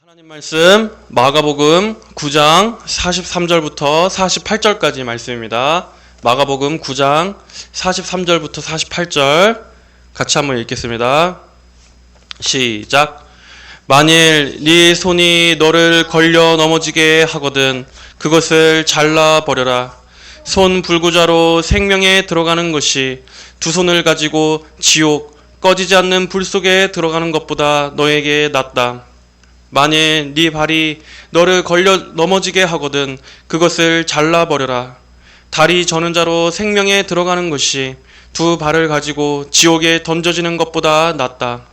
하나님 말씀 마가복음 9장 43절부터 48절까지 말씀입니다. 마가복음 9장 43절부터 48절 같이 한번 읽겠습니다. 시작. 만일 네 손이 너를 걸려 넘어지게 하거든 그것을 잘라 버려라. 손 불구자로 생명에 들어가는 것이 두 손을 가지고 지옥 꺼지지 않는 불 속에 들어가는 것보다 너에게 낫다. 만일 네 발이 너를 걸려 넘어지게 하거든 그것을 잘라버려라. 다리 저는 자로 생명에 들어가는 것이 두 발을 가지고 지옥에 던져지는 것보다 낫다.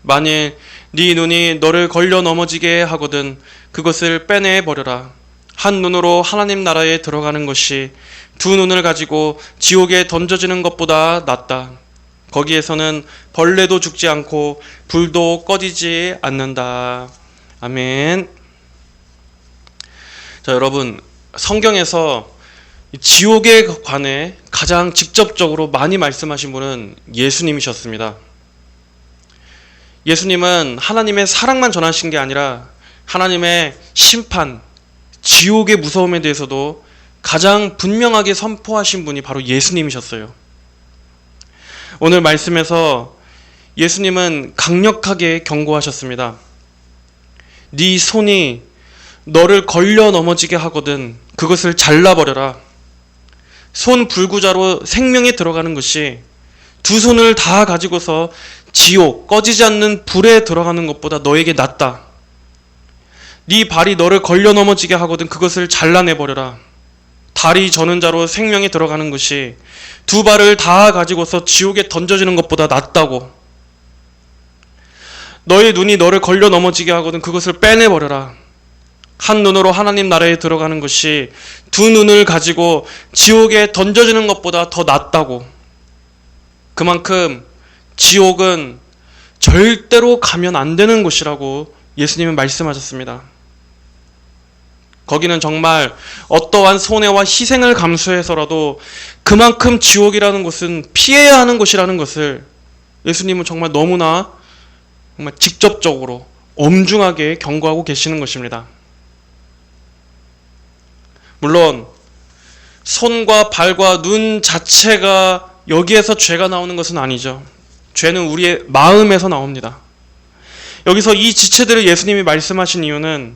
만일 네 눈이 너를 걸려 넘어지게 하거든 그것을 빼내버려라. 한 눈으로 하나님 나라에 들어가는 것이 두 눈을 가지고 지옥에 던져지는 것보다 낫다. 거기에서는 벌레도 죽지 않고 불도 꺼지지 않는다. 아멘. 자, 여러분, 성경에서 지옥에 관해 가장 직접적으로 많이 말씀하신 분은 예수님이셨습니다. 예수님은 하나님의 사랑만 전하신 게 아니라 하나님의 심판, 지옥의 무서움에 대해서도 가장 분명하게 선포하신 분이 바로 예수님이셨어요. 오늘 말씀에서 예수님은 강력하게 경고하셨습니다. 네 손이 너를 걸려 넘어지게 하거든 그것을 잘라버려라. 손 불구자로 생명에 들어가는 것이 두 손을 다 가지고서 지옥 꺼지지 않는 불에 들어가는 것보다 너에게 낫다. 네 발이 너를 걸려 넘어지게 하거든 그것을 잘라내버려라. 다리 저는 자로 생명에 들어가는 것이 두 발을 다 가지고서 지옥에 던져지는 것보다 낫다고. 너의 눈이 너를 걸려 넘어지게 하거든 그것을 빼내버려라. 한 눈으로 하나님 나라에 들어가는 것이 두 눈을 가지고 지옥에 던져지는 것보다 더 낫다고. 그만큼 지옥은 절대로 가면 안 되는 곳이라고 예수님은 말씀하셨습니다. 거기는 정말 어떠한 손해와 희생을 감수해서라도 그만큼 지옥이라는 곳은 피해야 하는 곳이라는 것을 예수님은 정말 너무나 정말 직접적으로 엄중하게 경고하고 계시는 것입니다. 물론 손과 발과 눈 자체가 여기에서 죄가 나오는 것은 아니죠. 죄는 우리의 마음에서 나옵니다. 여기서 이 지체들을 예수님이 말씀하신 이유는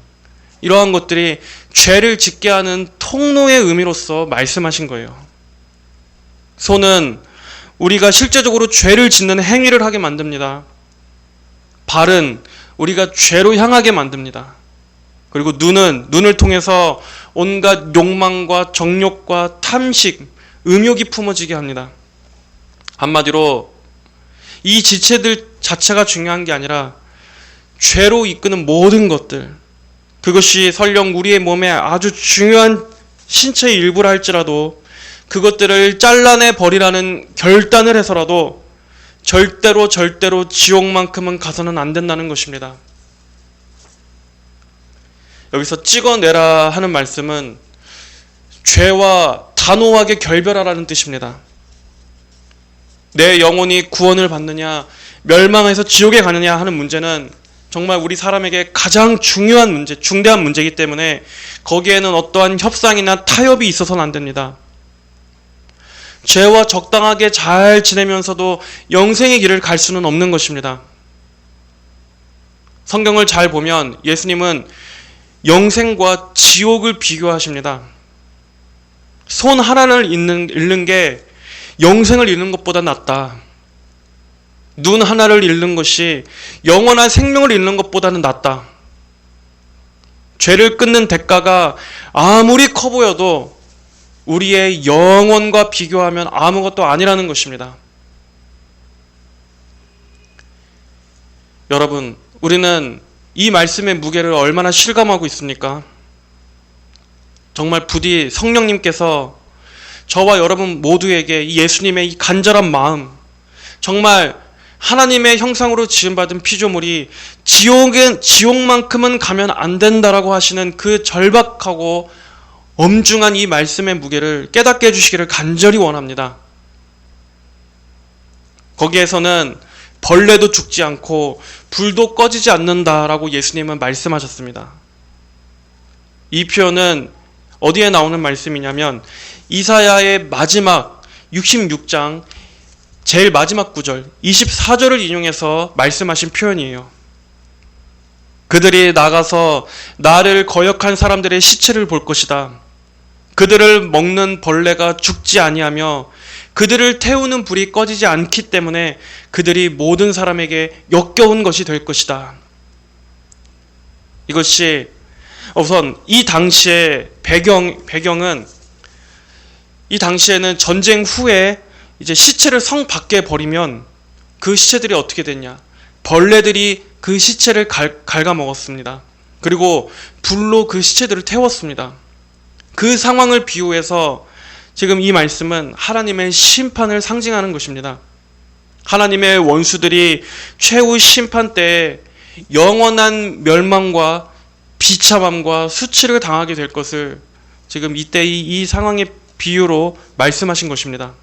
이러한 것들이 죄를 짓게 하는 통로의 의미로서 말씀하신 거예요. 손은 우리가 실제적으로 죄를 짓는 행위를 하게 만듭니다. 발은 우리가 죄로 향하게 만듭니다. 그리고 눈은 눈을 통해서 온갖 욕망과 정욕과 탐식, 음욕이 품어지게 합니다. 한마디로 이 지체들 자체가 중요한 게 아니라 죄로 이끄는 모든 것들, 그것이 설령 우리의 몸에 아주 중요한 신체의 일부라 할지라도 그것들을 잘라내 버리라는 결단을 해서라도 절대로 지옥만큼은 가서는 안 된다는 것입니다. 여기서 찍어내라 하는 말씀은 죄와 단호하게 결별하라는 뜻입니다. 내 영혼이 구원을 받느냐 멸망해서 지옥에 가느냐 하는 문제는 정말 우리 사람에게 가장 중요한 문제, 중대한 문제이기 때문에 거기에는 어떠한 협상이나 타협이 있어서는 안 됩니다. 죄와 적당하게 잘 지내면서도 영생의 길을 갈 수는 없는 것입니다. 성경을 잘 보면 예수님은 영생과 지옥을 비교하십니다. 손 하나를 잃는 게 영생을 잃는 것보다 낫다. 눈 하나를 잃는 것이 영원한 생명을 잃는 것보다는 낫다. 죄를 끊는 대가가 아무리 커 보여도 우리의 영혼과 비교하면 아무것도 아니라는 것입니다. 여러분, 우리는 이 말씀의 무게를 얼마나 실감하고 있습니까? 정말 부디 성령님께서 저와 여러분 모두에게 이 예수님의 이 간절한 마음, 정말 하나님의 형상으로 지음받은 피조물이 지옥만큼은 가면 안 된다라고 하시는 그 절박하고 엄중한 이 말씀의 무게를 깨닫게 해주시기를 간절히 원합니다. 거기에서는 벌레도 죽지 않고 불도 꺼지지 않는다라고 예수님은 말씀하셨습니다. 이 표현은 어디에 나오는 말씀이냐면 이사야의 마지막 66장 제일 마지막 구절 24절을 인용해서 말씀하신 표현이에요. 그들이 나가서 나를 거역한 사람들의 시체를 볼 것이다. 그들을 먹는 벌레가 죽지 아니하며 그들을 태우는 불이 꺼지지 않기 때문에 그들이 모든 사람에게 역겨운 것이 될 것이다. 이것이 우선 이 당시의 배경은 이 당시에는 전쟁 후에 이제 시체를 성 밖에 버리면 그 시체들이 어떻게 됐냐? 벌레들이 그 시체를 갉아먹었습니다. 그리고 불로 그 시체들을 태웠습니다. 그 상황을 비유해서 지금 이 말씀은 하나님의 심판을 상징하는 것입니다. 하나님의 원수들이 최후 심판 때에 영원한 멸망과 비참함과 수치를 당하게 될 것을 지금 이때의 이 상황의 비유로 말씀하신 것입니다.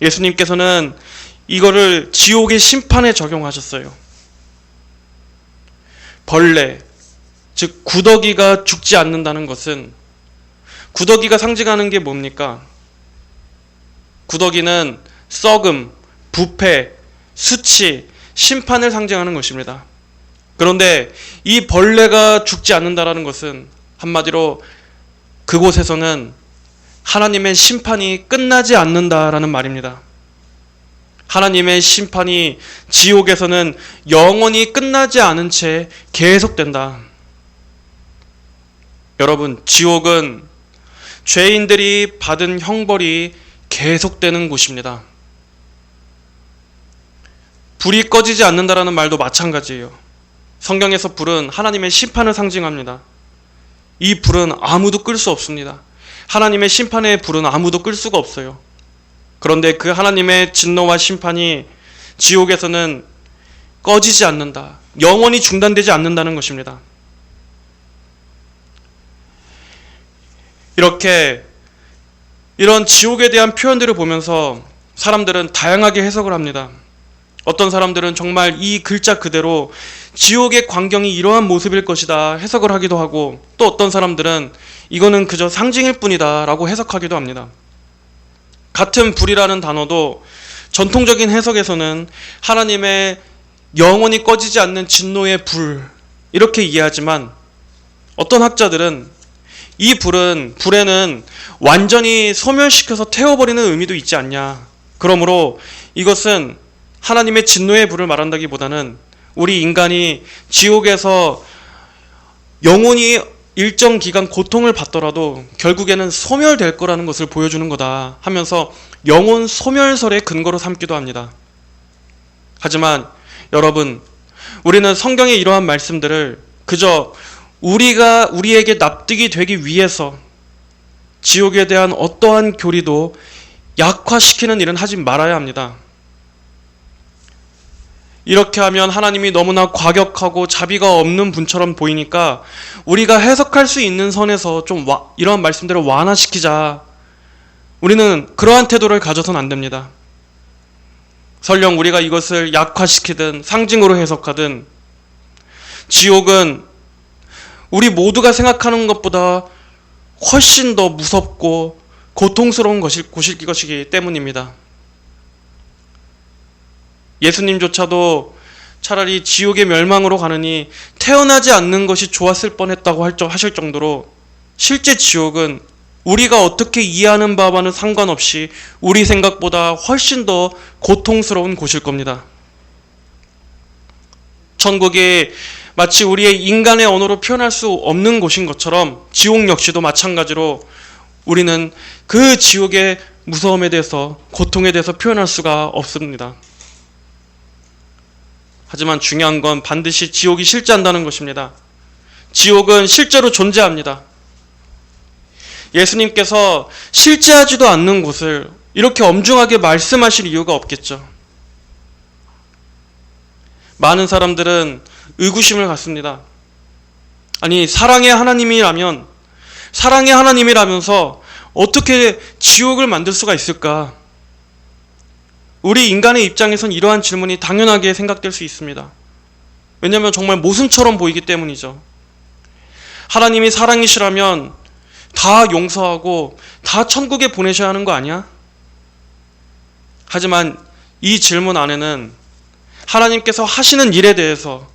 예수님께서는 이거를 지옥의 심판에 적용하셨어요. 벌레, 즉 구더기가 죽지 않는다는 것은 구더기가 상징하는 게 뭡니까? 구더기는 썩음, 부패, 수치, 심판을 상징하는 것입니다. 그런데 이 벌레가 죽지 않는다는 것은 한마디로 그곳에서는 하나님의 심판이 끝나지 않는다라는 말입니다. 하나님의 심판이 지옥에서는 영원히 끝나지 않은 채 계속된다. 여러분, 지옥은 죄인들이 받은 형벌이 계속되는 곳입니다. 불이 꺼지지 않는다라는 말도 마찬가지예요. 성경에서 불은 하나님의 심판을 상징합니다. 이 불은 아무도 끌 수 없습니다. 하나님의 심판의 불은 아무도 끌 수가 없어요. 그런데 그 하나님의 진노와 심판이 지옥에서는 꺼지지 않는다. 영원히 중단되지 않는다는 것입니다. 이런 지옥에 대한 표현들을 보면서 사람들은 다양하게 해석을 합니다. 어떤 사람들은 정말 이 글자 그대로 지옥의 광경이 이러한 모습일 것이다 해석을 하기도 하고, 또 어떤 사람들은 이거는 그저 상징일 뿐이다 라고 해석하기도 합니다. 같은 불이라는 단어도 전통적인 해석에서는 하나님의 영원히 꺼지지 않는 진노의 불 이렇게 이해하지만, 어떤 학자들은 이 불에는 완전히 소멸시켜서 태워버리는 의미도 있지 않냐. 그러므로 이것은 하나님의 진노의 불을 말한다기보다는 우리 인간이 지옥에서 영원히 일정 기간 고통을 받더라도 결국에는 소멸될 거라는 것을 보여주는 거다 하면서 영혼 소멸설의 근거로 삼기도 합니다. 하지만 여러분, 우리는 성경의 이러한 말씀들을 그저 우리에게 납득이 되기 위해서 지옥에 대한 어떠한 교리도 약화시키는 일은 하지 말아야 합니다. 이렇게 하면 하나님이 너무나 과격하고 자비가 없는 분처럼 보이니까 우리가 해석할 수 있는 선에서 좀 이러한 말씀들을 완화시키자. 우리는 그러한 태도를 가져서는 안 됩니다. 설령 우리가 이것을 약화시키든 상징으로 해석하든 지옥은 우리 모두가 생각하는 것보다 훨씬 더 무섭고 고통스러운 곳이기 때문입니다. 예수님조차도 차라리 지옥의 멸망으로 가느니 태어나지 않는 것이 좋았을 뻔했다고 하실 정도로 실제 지옥은 우리가 어떻게 이해하는 바와는 상관없이 우리 생각보다 훨씬 더 고통스러운 곳일 겁니다. 천국이 마치 우리의 인간의 언어로 표현할 수 없는 곳인 것처럼 지옥 역시도 마찬가지로 우리는 그 지옥의 무서움에 대해서, 고통에 대해서 표현할 수가 없습니다. 하지만 중요한 건 반드시 지옥이 실제한다는 것입니다. 지옥은 실제로 존재합니다. 예수님께서 실제하지도 않는 곳을 이렇게 엄중하게 말씀하실 이유가 없겠죠. 많은 사람들은 의구심을 갖습니다. 아니, 사랑의 하나님이라면서 어떻게 지옥을 만들 수가 있을까? 우리 인간의 입장에선 이러한 질문이 당연하게 생각될 수 있습니다. 왜냐하면 정말 모순처럼 보이기 때문이죠. 하나님이 사랑이시라면 다 용서하고 다 천국에 보내셔야 하는 거 아니야? 하지만 이 질문 안에는 하나님께서 하시는 일에 대해서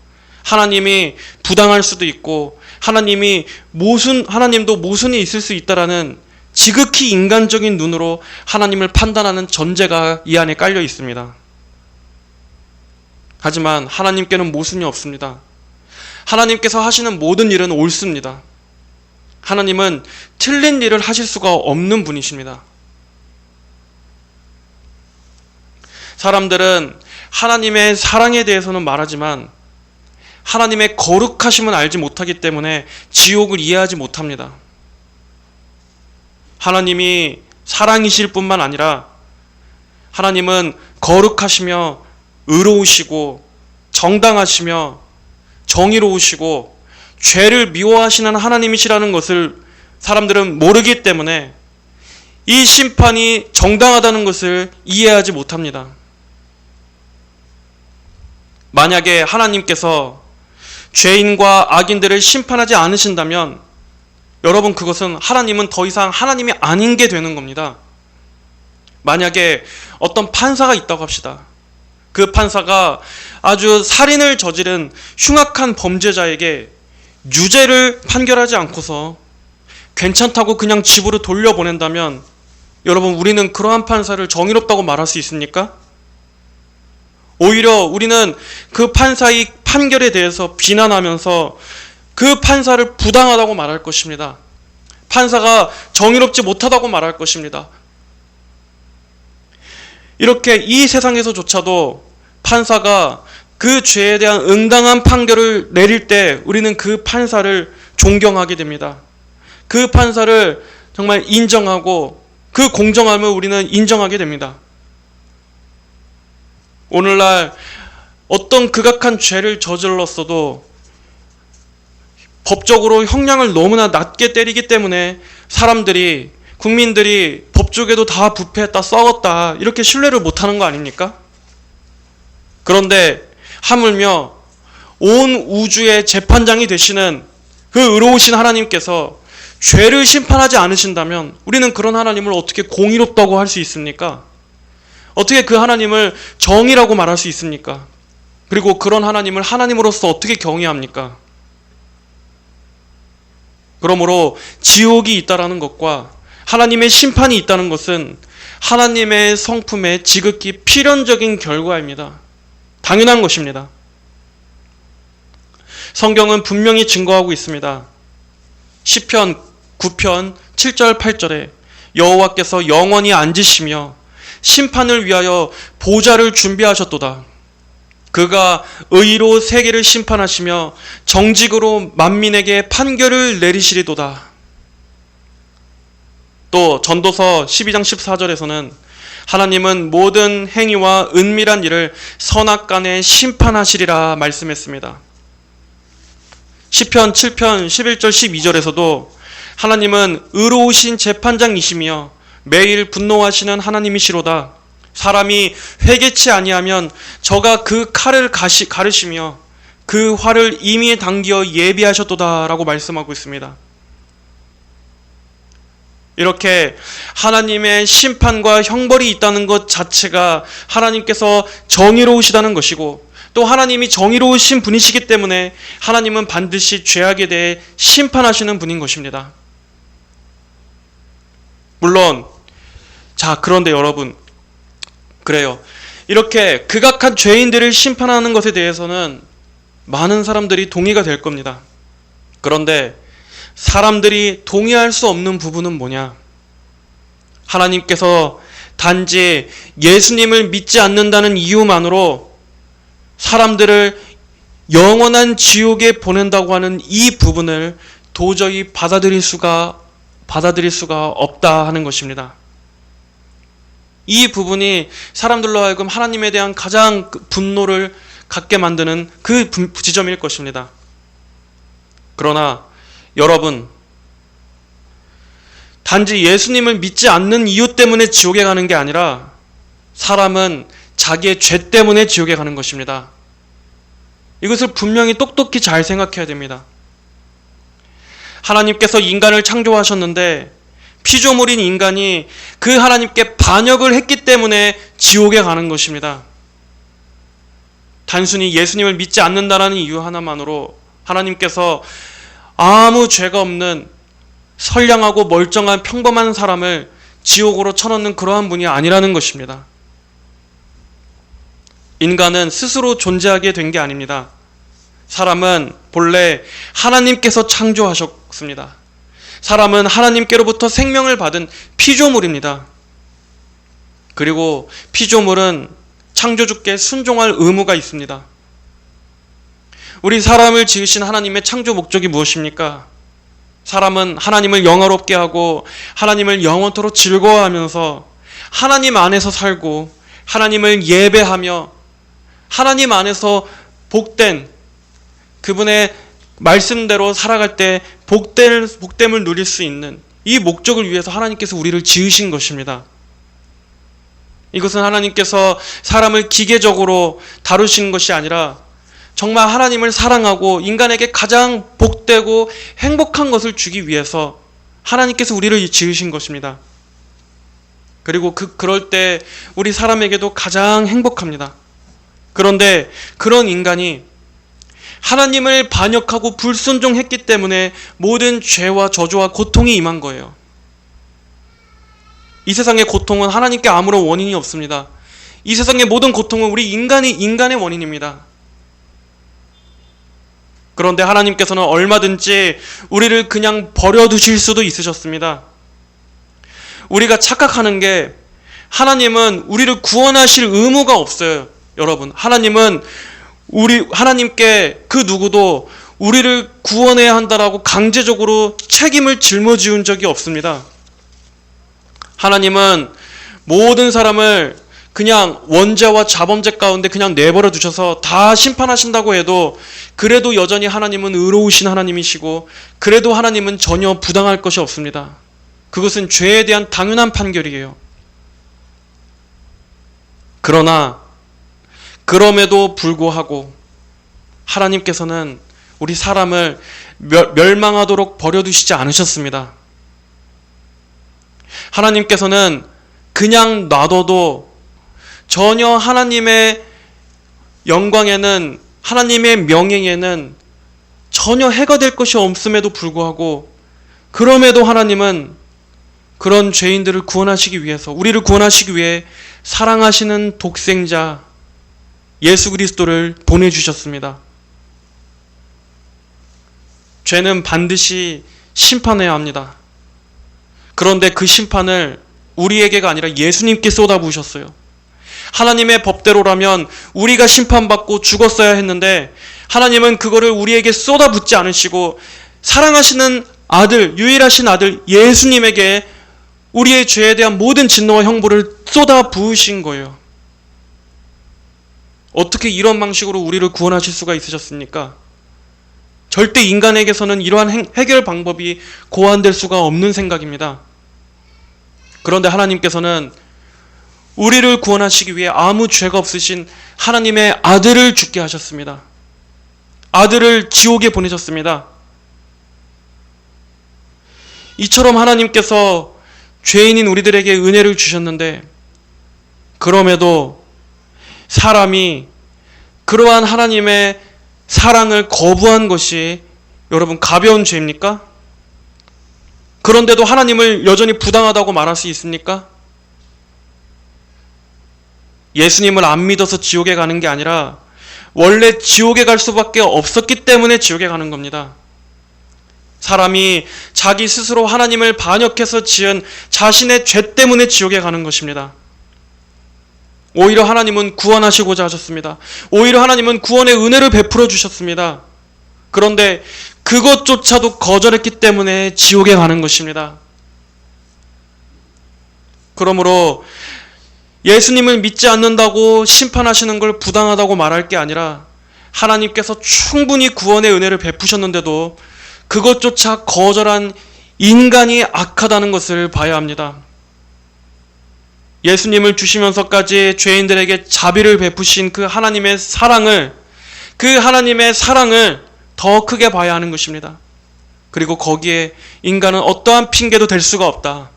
하나님이 부당할 수도 있고 하나님도 모순이 있을 수 있다라는 지극히 인간적인 눈으로 하나님을 판단하는 전제가 이 안에 깔려 있습니다. 하지만 하나님께는 모순이 없습니다. 하나님께서 하시는 모든 일은 옳습니다. 하나님은 틀린 일을 하실 수가 없는 분이십니다. 사람들은 하나님의 사랑에 대해서는 말하지만 하나님의 거룩하심은 알지 못하기 때문에 지옥을 이해하지 못합니다. 하나님이 사랑이실 뿐만 아니라 하나님은 거룩하시며 의로우시고 정당하시며 정의로우시고 죄를 미워하시는 하나님이시라는 것을 사람들은 모르기 때문에 이 심판이 정당하다는 것을 이해하지 못합니다. 만약에 하나님께서 죄인과 악인들을 심판하지 않으신다면 여러분, 그것은 하나님은 더 이상 하나님이 아닌 게 되는 겁니다. 만약에 어떤 판사가 있다고 합시다. 그 판사가 아주 살인을 저지른 흉악한 범죄자에게 유죄를 판결하지 않고서 괜찮다고 그냥 집으로 돌려보낸다면 여러분, 우리는 그러한 판사를 정의롭다고 말할 수 있습니까? 오히려 우리는 그 판사의 판결에 대해서 비난하면서 그 판사를 부당하다고 말할 것입니다. 판사가 정의롭지 못하다고 말할 것입니다. 이렇게 이 세상에서조차도 판사가 그 죄에 대한 응당한 판결을 내릴 때 우리는 그 판사를 존경하게 됩니다. 그 판사를 정말 인정하고 그 공정함을 우리는 인정하게 됩니다. 오늘날 어떤 극악한 죄를 저질렀어도 법적으로 형량을 너무나 낮게 때리기 때문에 국민들이 법조계도 다 부패했다, 썩었다 이렇게 신뢰를 못하는 거 아닙니까? 그런데 하물며 온 우주의 재판장이 되시는 그 의로우신 하나님께서 죄를 심판하지 않으신다면 우리는 그런 하나님을 어떻게 공의롭다고 할 수 있습니까? 어떻게 그 하나님을 정의라고 말할 수 있습니까? 그리고 그런 하나님을 하나님으로서 어떻게 경외합니까? 그러므로 지옥이 있다라는 것과 하나님의 심판이 있다는 것은 하나님의 성품의 지극히 필연적인 결과입니다. 당연한 것입니다. 성경은 분명히 증거하고 있습니다. 시편 9편 7절 8절에 여호와께서 영원히 앉으시며 심판을 위하여 보좌를 준비하셨도다. 그가 의로 세계를 심판하시며 정직으로 만민에게 판결을 내리시리도다. 또 전도서 12장 14절에서는 하나님은 모든 행위와 은밀한 일을 선악간에 심판하시리라 말씀했습니다. 시편 7편 11절 12절에서도 하나님은 의로우신 재판장이시며 매일 분노하시는 하나님이시로다. 사람이 회개치 아니하면 저가 그 칼을 가르시며 그 활을 이미 당겨 예비하셨도다 라고 말씀하고 있습니다. 이렇게 하나님의 심판과 형벌이 있다는 것 자체가 하나님께서 정의로우시다는 것이고, 또 하나님이 정의로우신 분이시기 때문에 하나님은 반드시 죄악에 대해 심판하시는 분인 것입니다. 물론 그런데 여러분, 그래요. 이렇게 극악한 죄인들을 심판하는 것에 대해서는 많은 사람들이 동의가 될 겁니다. 그런데 사람들이 동의할 수 없는 부분은 뭐냐? 하나님께서 단지 예수님을 믿지 않는다는 이유만으로 사람들을 영원한 지옥에 보낸다고 하는 이 부분을 도저히 받아들일 수가 없다 하는 것입니다. 이 부분이 사람들로 하여금 하나님에 대한 가장 분노를 갖게 만드는 그 지점일 것입니다. 그러나 여러분, 단지 예수님을 믿지 않는 이유 때문에 지옥에 가는 게 아니라 사람은 자기의 죄 때문에 지옥에 가는 것입니다. 이것을 분명히 똑똑히 잘 생각해야 됩니다. 하나님께서 인간을 창조하셨는데 피조물인 인간이 그 하나님께 반역을 했기 때문에 지옥에 가는 것입니다. 단순히 예수님을 믿지 않는다라는 이유 하나만으로 하나님께서 아무 죄가 없는 선량하고 멀쩡한 평범한 사람을 지옥으로 쳐넣는 그러한 분이 아니라는 것입니다. 인간은 스스로 존재하게 된 게 아닙니다. 사람은 본래 하나님께서 창조하셨습니다. 사람은 하나님께로부터 생명을 받은 피조물입니다. 그리고 피조물은 창조주께 순종할 의무가 있습니다. 우리 사람을 지으신 하나님의 창조 목적이 무엇입니까? 사람은 하나님을 영화롭게 하고 하나님을 영원토록 즐거워하면서 하나님 안에서 살고 하나님을 예배하며 하나님 안에서 복된 그분의 말씀대로 살아갈 때 복됨을 누릴 수 있는 이 목적을 위해서 하나님께서 우리를 지으신 것입니다. 이것은 하나님께서 사람을 기계적으로 다루시는 것이 아니라 정말 하나님을 사랑하고 인간에게 가장 복되고 행복한 것을 주기 위해서 하나님께서 우리를 지으신 것입니다. 그리고 그럴 때 우리 사람에게도 가장 행복합니다. 그런데 그런 인간이 하나님을 반역하고 불순종했기 때문에 모든 죄와 저주와 고통이 임한 거예요. 이 세상의 고통은 하나님께 아무런 원인이 없습니다. 이 세상의 모든 고통은 우리 인간의 원인입니다. 그런데 하나님께서는 얼마든지 우리를 그냥 버려두실 수도 있으셨습니다. 우리가 착각하는 게 하나님은 우리를 구원하실 의무가 없어요. 여러분, 하나님께 그 누구도 우리를 구원해야 한다라고 강제적으로 책임을 짊어지운 적이 없습니다. 하나님은 모든 사람을 그냥 원죄와 자범죄 가운데 그냥 내버려 두셔서 다 심판하신다고 해도 그래도 여전히 하나님은 의로우신 하나님이시고 그래도 하나님은 전혀 부당할 것이 없습니다. 그것은 죄에 대한 당연한 판결이에요. 그러나 그럼에도 불구하고 하나님께서는 우리 사람을 멸망하도록 버려두시지 않으셨습니다. 하나님께서는 그냥 놔둬도 전혀 하나님의 영광에는 하나님의 명예에는 전혀 해가 될 것이 없음에도 불구하고 그럼에도 하나님은 그런 죄인들을 구원하시기 위해서 우리를 구원하시기 위해 사랑하시는 독생자 예수 그리스도를 보내주셨습니다. 죄는 반드시 심판해야 합니다. 그런데 그 심판을 우리에게가 아니라 예수님께 쏟아부으셨어요. 하나님의 법대로라면 우리가 심판받고 죽었어야 했는데 하나님은 그거를 우리에게 쏟아붓지 않으시고 사랑하시는 아들, 유일하신 아들 예수님에게 우리의 죄에 대한 모든 진노와 형벌을 쏟아부으신 거예요. 어떻게 이런 방식으로 우리를 구원하실 수가 있으셨습니까? 절대 인간에게서는 이러한 해결 방법이 고안될 수가 없는 생각입니다. 그런데 하나님께서는 우리를 구원하시기 위해 아무 죄가 없으신 하나님의 아들을 죽게 하셨습니다. 아들을 지옥에 보내셨습니다. 이처럼 하나님께서 죄인인 우리들에게 은혜를 주셨는데 그럼에도 사람이 그러한 하나님의 사랑을 거부한 것이 여러분 가벼운 죄입니까? 그런데도 하나님을 여전히 부당하다고 말할 수 있습니까? 예수님을 안 믿어서 지옥에 가는 게 아니라 원래 지옥에 갈 수밖에 없었기 때문에 지옥에 가는 겁니다. 사람이 자기 스스로 하나님을 반역해서 지은 자신의 죄 때문에 지옥에 가는 것입니다. 오히려 하나님은 구원하시고자 하셨습니다. 오히려 하나님은 구원의 은혜를 베풀어 주셨습니다. 그런데 그것조차도 거절했기 때문에 지옥에 가는 것입니다. 그러므로 예수님을 믿지 않는다고 심판하시는 걸 부당하다고 말할 게 아니라 하나님께서 충분히 구원의 은혜를 베푸셨는데도 그것조차 거절한 인간이 악하다는 것을 봐야 합니다. 예수님을 주시면서까지 죄인들에게 자비를 베푸신 그 하나님의 사랑을 더 크게 봐야 하는 것입니다. 그리고 거기에 인간은 어떠한 핑계도 댈 수가 없다.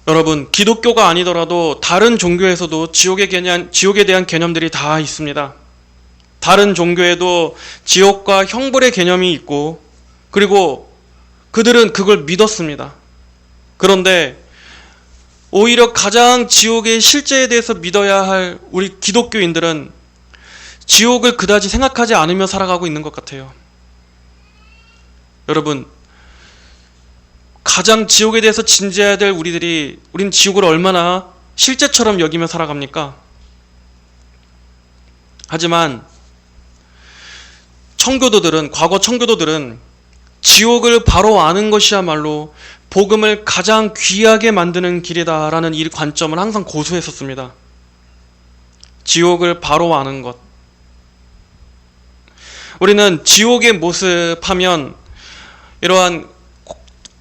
여러분, 기독교가 아니더라도 다른 종교에서도 지옥에 대한 개념들이 다 있습니다. 다른 종교에도 지옥과 형벌의 개념이 있고, 그리고 그들은 그걸 믿었습니다. 그런데 오히려 가장 지옥의 실제에 대해서 믿어야 할 우리 기독교인들은 지옥을 그다지 생각하지 않으며 살아가고 있는 것 같아요. 여러분, 가장 지옥에 대해서 진지해야 될 우린 지옥을 얼마나 실제처럼 여기며 살아갑니까? 하지만 과거 청교도들은 지옥을 바로 아는 것이야말로 복음을 가장 귀하게 만드는 길이다라는 이 관점을 항상 고수했었습니다. 지옥을 바로 아는 것. 우리는 지옥의 모습 하면 이러한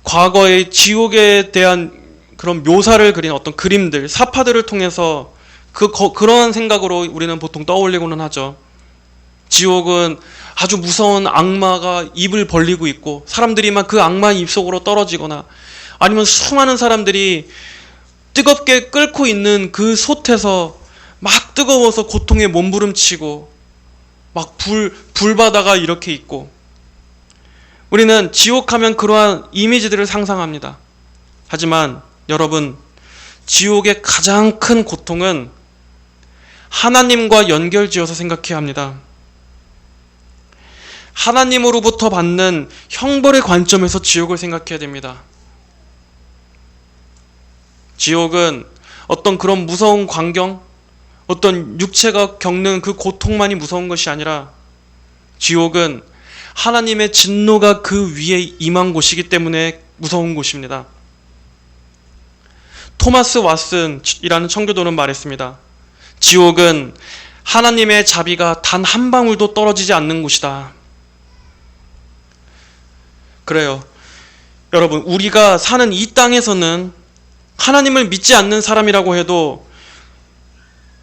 과거의 지옥에 대한 그런 묘사를 그린 어떤 그림들, 사파들을 통해서 그런 생각으로 우리는 보통 떠올리고는 하죠. 지옥은 아주 무서운 악마가 입을 벌리고 있고 사람들이 막 그 악마의 입속으로 떨어지거나 아니면 수많은 사람들이 뜨겁게 끓고 있는 그 솥에서 막 뜨거워서 고통에 몸부림치고 막 불바다가 이렇게 있고, 우리는 지옥하면 그러한 이미지들을 상상합니다. 하지만 여러분, 지옥의 가장 큰 고통은 하나님과 연결지어서 생각해야 합니다. 하나님으로부터 받는 형벌의 관점에서 지옥을 생각해야 됩니다. 지옥은 어떤 그런 무서운 광경, 어떤 육체가 겪는 그 고통만이 무서운 것이 아니라 지옥은 하나님의 진노가 그 위에 임한 곳이기 때문에 무서운 곳입니다. 토마스 왓슨이라는 청교도는 말했습니다. 지옥은 하나님의 자비가 단 한 방울도 떨어지지 않는 곳이다. 그래요. 여러분, 우리가 사는 이 땅에서는 하나님을 믿지 않는 사람이라고 해도,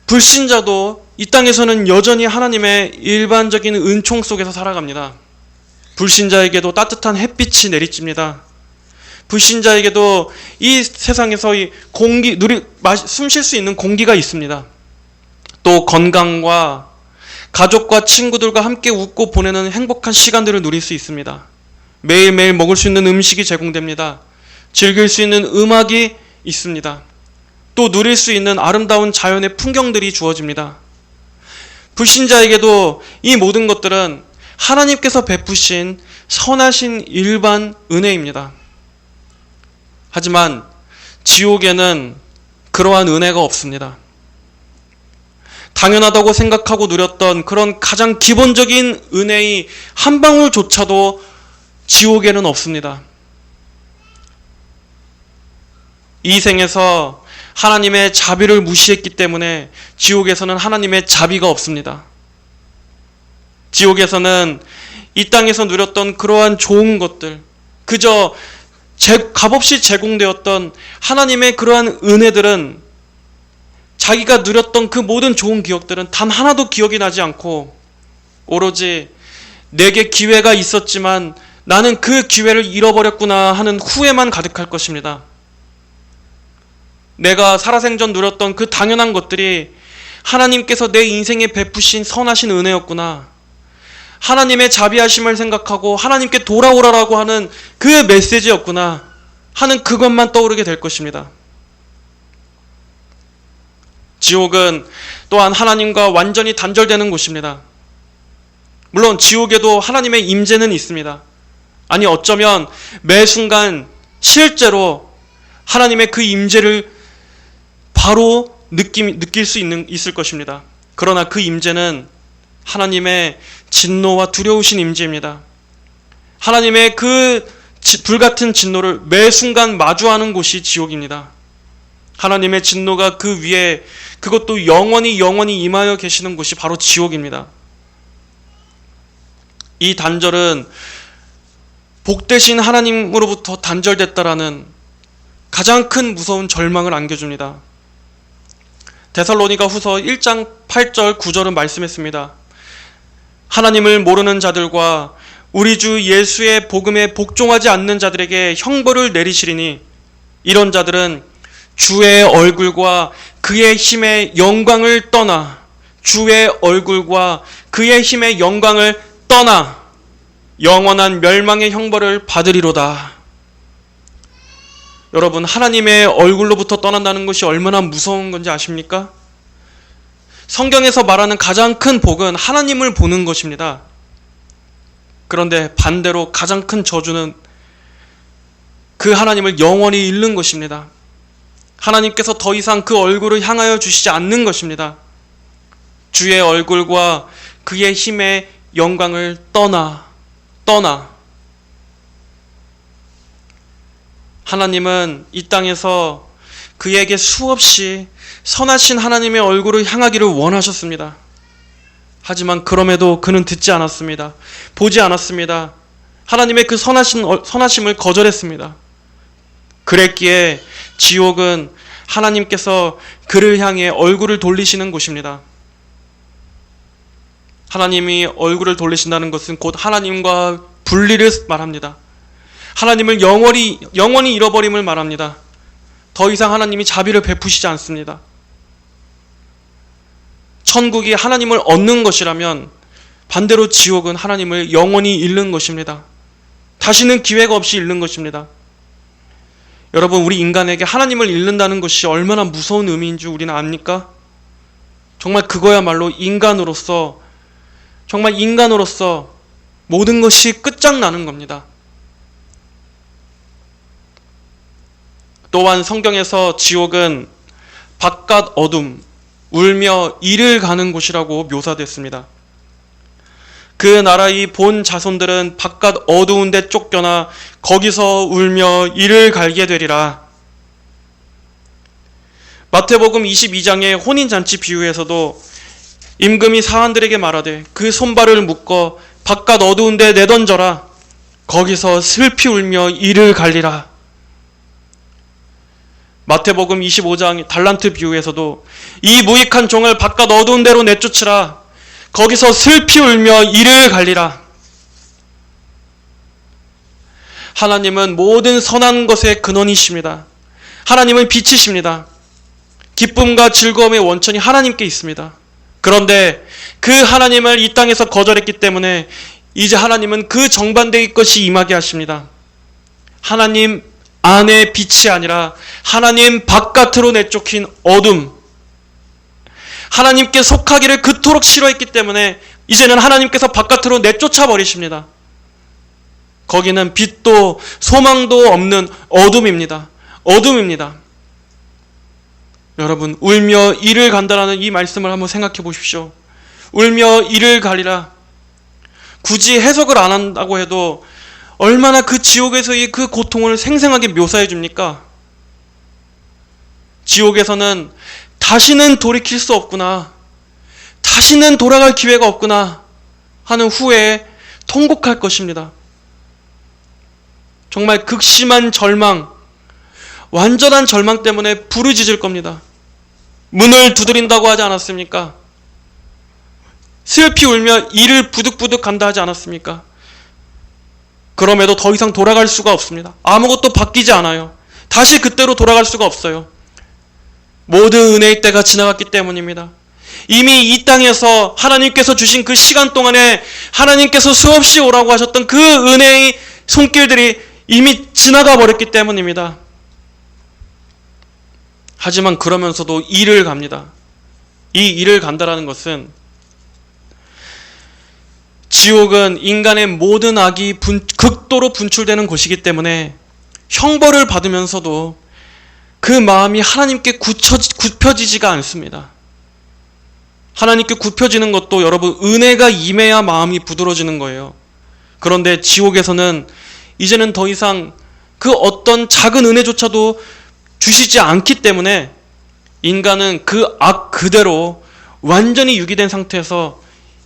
불신자도 이 땅에서는 여전히 하나님의 일반적인 은총 속에서 살아갑니다. 불신자에게도 따뜻한 햇빛이 내리칩니다. 불신자에게도 이 세상에서 이 숨 쉴 수 있는 공기가 있습니다. 또 건강과 가족과 친구들과 함께 웃고 보내는 행복한 시간들을 누릴 수 있습니다. 매일매일 먹을 수 있는 음식이 제공됩니다. 즐길 수 있는 음악이 있습니다. 또 누릴 수 있는 아름다운 자연의 풍경들이 주어집니다. 불신자에게도 이 모든 것들은 하나님께서 베푸신 선하신 일반 은혜입니다. 하지만 지옥에는 그러한 은혜가 없습니다. 당연하다고 생각하고 누렸던 그런 가장 기본적인 은혜의 한 방울조차도 지옥에는 없습니다. 이 생에서 하나님의 자비를 무시했기 때문에 지옥에서는 하나님의 자비가 없습니다. 지옥에서는 이 땅에서 누렸던 그러한 좋은 것들, 그저 값없이 제공되었던 하나님의 그러한 은혜들은, 자기가 누렸던 그 모든 좋은 기억들은 단 하나도 기억이 나지 않고 오로지 내게 기회가 있었지만 나는 그 기회를 잃어버렸구나 하는 후회만 가득할 것입니다. 내가 살아생전 누렸던 그 당연한 것들이 하나님께서 내 인생에 베푸신 선하신 은혜였구나, 하나님의 자비하심을 생각하고 하나님께 돌아오라라고 하는 그 메시지였구나 하는 그것만 떠오르게 될 것입니다. 지옥은 또한 하나님과 완전히 단절되는 곳입니다. 물론 지옥에도 하나님의 임재는 있습니다. 아니, 어쩌면 매 순간 실제로 하나님의 그 임재를 바로 느낄 수 있을 것입니다. 그러나 그 임재는 하나님의 진노와 두려우신 임재입니다. 하나님의 그 불같은 진노를 매 순간 마주하는 곳이 지옥입니다. 하나님의 진노가 그 위에, 그것도 영원히 임하여 계시는 곳이 바로 지옥입니다. 이 단절은 복되신 하나님으로부터 단절됐다라는 가장 큰 무서운 절망을 안겨줍니다. 데살로니가 후서 1장 8절 9절은 말씀했습니다. 하나님을 모르는 자들과 우리 주 예수의 복음에 복종하지 않는 자들에게 형벌을 내리시리니 이런 자들은 주의 얼굴과 그의 힘의 영광을 떠나 주의 얼굴과 그의 힘의 영광을 떠나 영원한 멸망의 형벌을 받으리로다. 여러분, 하나님의 얼굴로부터 떠난다는 것이 얼마나 무서운 건지 아십니까? 성경에서 말하는 가장 큰 복은 하나님을 보는 것입니다. 그런데 반대로 가장 큰 저주는 그 하나님을 영원히 잃는 것입니다. 하나님께서 더 이상 그 얼굴을 향하여 주시지 않는 것입니다. 주의 얼굴과 그의 힘의 영광을 떠나 하나님은 이 땅에서 그에게 수없이 선하신 하나님의 얼굴을 향하기를 원하셨습니다. 하지만 그럼에도 그는 듣지 않았습니다. 보지 않았습니다. 하나님의 그 선하심을 거절했습니다. 그랬기에 지옥은 하나님께서 그를 향해 얼굴을 돌리시는 곳입니다. 하나님이 얼굴을 돌리신다는 것은 곧 하나님과 분리를 말합니다. 하나님을 영원히 잃어버림을 말합니다. 더 이상 하나님이 자비를 베푸시지 않습니다. 천국이 하나님을 얻는 것이라면 반대로 지옥은 하나님을 영원히 잃는 것입니다. 다시는 기회가 없이 잃는 것입니다. 여러분, 우리 인간에게 하나님을 잃는다는 것이 얼마나 무서운 의미인 줄 우리는 압니까? 정말 그거야말로 인간으로서 모든 것이 끝장나는 겁니다. 또한 성경에서 지옥은 바깥 어둠, 울며 이를 가는 곳이라고 묘사됐습니다. 그 나라의 본 자손들은 바깥 어두운 데 쫓겨나 거기서 울며 이를 갈게 되리라. 마태복음 22장의 혼인잔치 비유에서도 임금이 사환들에게 말하되 그 손발을 묶어 바깥 어두운 데 내던져라. 거기서 슬피 울며 이를 갈리라. 마태복음 25장 달란트 비유에서도 이 무익한 종을 바깥 어두운 데로 내쫓으라. 거기서 슬피 울며 이를 갈리라. 하나님은 모든 선한 것의 근원이십니다. 하나님은 빛이십니다. 기쁨과 즐거움의 원천이 하나님께 있습니다. 그런데 그 하나님을 이 땅에서 거절했기 때문에 이제 하나님은 그 정반대의 것이 임하게 하십니다. 하나님 안의 빛이 아니라 하나님 바깥으로 내쫓긴 어둠, 하나님께 속하기를 그토록 싫어했기 때문에 이제는 하나님께서 바깥으로 내쫓아 버리십니다. 거기는 빛도 소망도 없는 어둠입니다. 여러분, 울며 이를 간다라는 이 말씀을 한번 생각해 보십시오. 울며 이를 가리라. 굳이 해석을 안 한다고 해도 얼마나 그 지옥에서의 그 고통을 생생하게 묘사해 줍니까? 지옥에서는 다시는 돌이킬 수 없구나, 다시는 돌아갈 기회가 없구나 하는 후에 통곡할 것입니다. 정말 극심한 절망, 완전한 절망 때문에 부르짖을 겁니다. 문을 두드린다고 하지 않았습니까? 슬피 울며 이를 부득부득 간다 하지 않았습니까? 그럼에도 더 이상 돌아갈 수가 없습니다. 아무것도 바뀌지 않아요. 다시 그때로 돌아갈 수가 없어요. 모든 은혜의 때가 지나갔기 때문입니다. 이미 이 땅에서 하나님께서 주신 그 시간 동안에 하나님께서 수없이 오라고 하셨던 그 은혜의 손길들이 이미 지나가 버렸기 때문입니다. 하지만 그러면서도 이를 갑니다. 이 이를 간다라는 것은 지옥은 인간의 모든 악이 극도로 분출되는 곳이기 때문에 형벌을 받으면서도 그 마음이 하나님께 굽혀지지가 않습니다. 하나님께 굽혀지는 것도 여러분 은혜가 임해야 마음이 부드러워지는 거예요. 그런데 지옥에서는 이제는 더 이상 그 어떤 작은 은혜조차도 주시지 않기 때문에 인간은 그 악 그대로 완전히 유기된 상태에서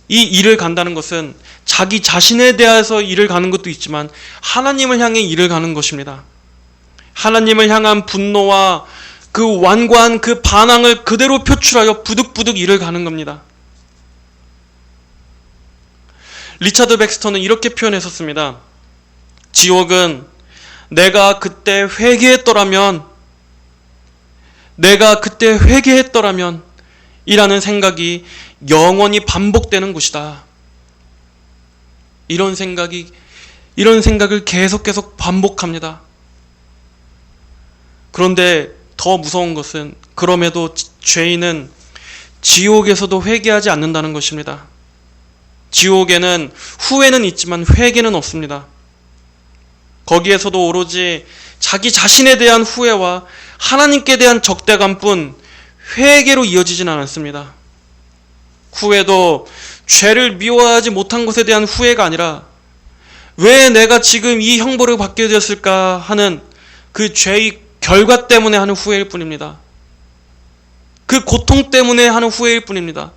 이 일을 간다는 것은 자기 자신에 대해서 일을 가는 것도 있지만 하나님을 향해 일을 가는 것입니다. 하나님을 향한 분노와 그 완고한 그 반항을 그대로 표출하여 부득부득 일을 가는 겁니다. 리차드 백스터는 이렇게 표현했었습니다. 지옥은 내가 그때 회개했더라면 이라는 생각이 영원히 반복되는 곳이다. 이런 생각을 계속 반복합니다. 그런데 더 무서운 것은 그럼에도 죄인은 지옥에서도 회개하지 않는다는 것입니다. 지옥에는 후회는 있지만 회개는 없습니다. 거기에서도 오로지 자기 자신에 대한 후회와 하나님께 대한 적대감뿐 회개로 이어지진 않습니다. 후회도 죄를 미워하지 못한 것에 대한 후회가 아니라 왜 내가 지금 이 형벌을 받게 되었을까 하는 그 죄의 결과 때문에 하는 후회일 뿐입니다. 그 고통 때문에 하는 후회일 뿐입니다.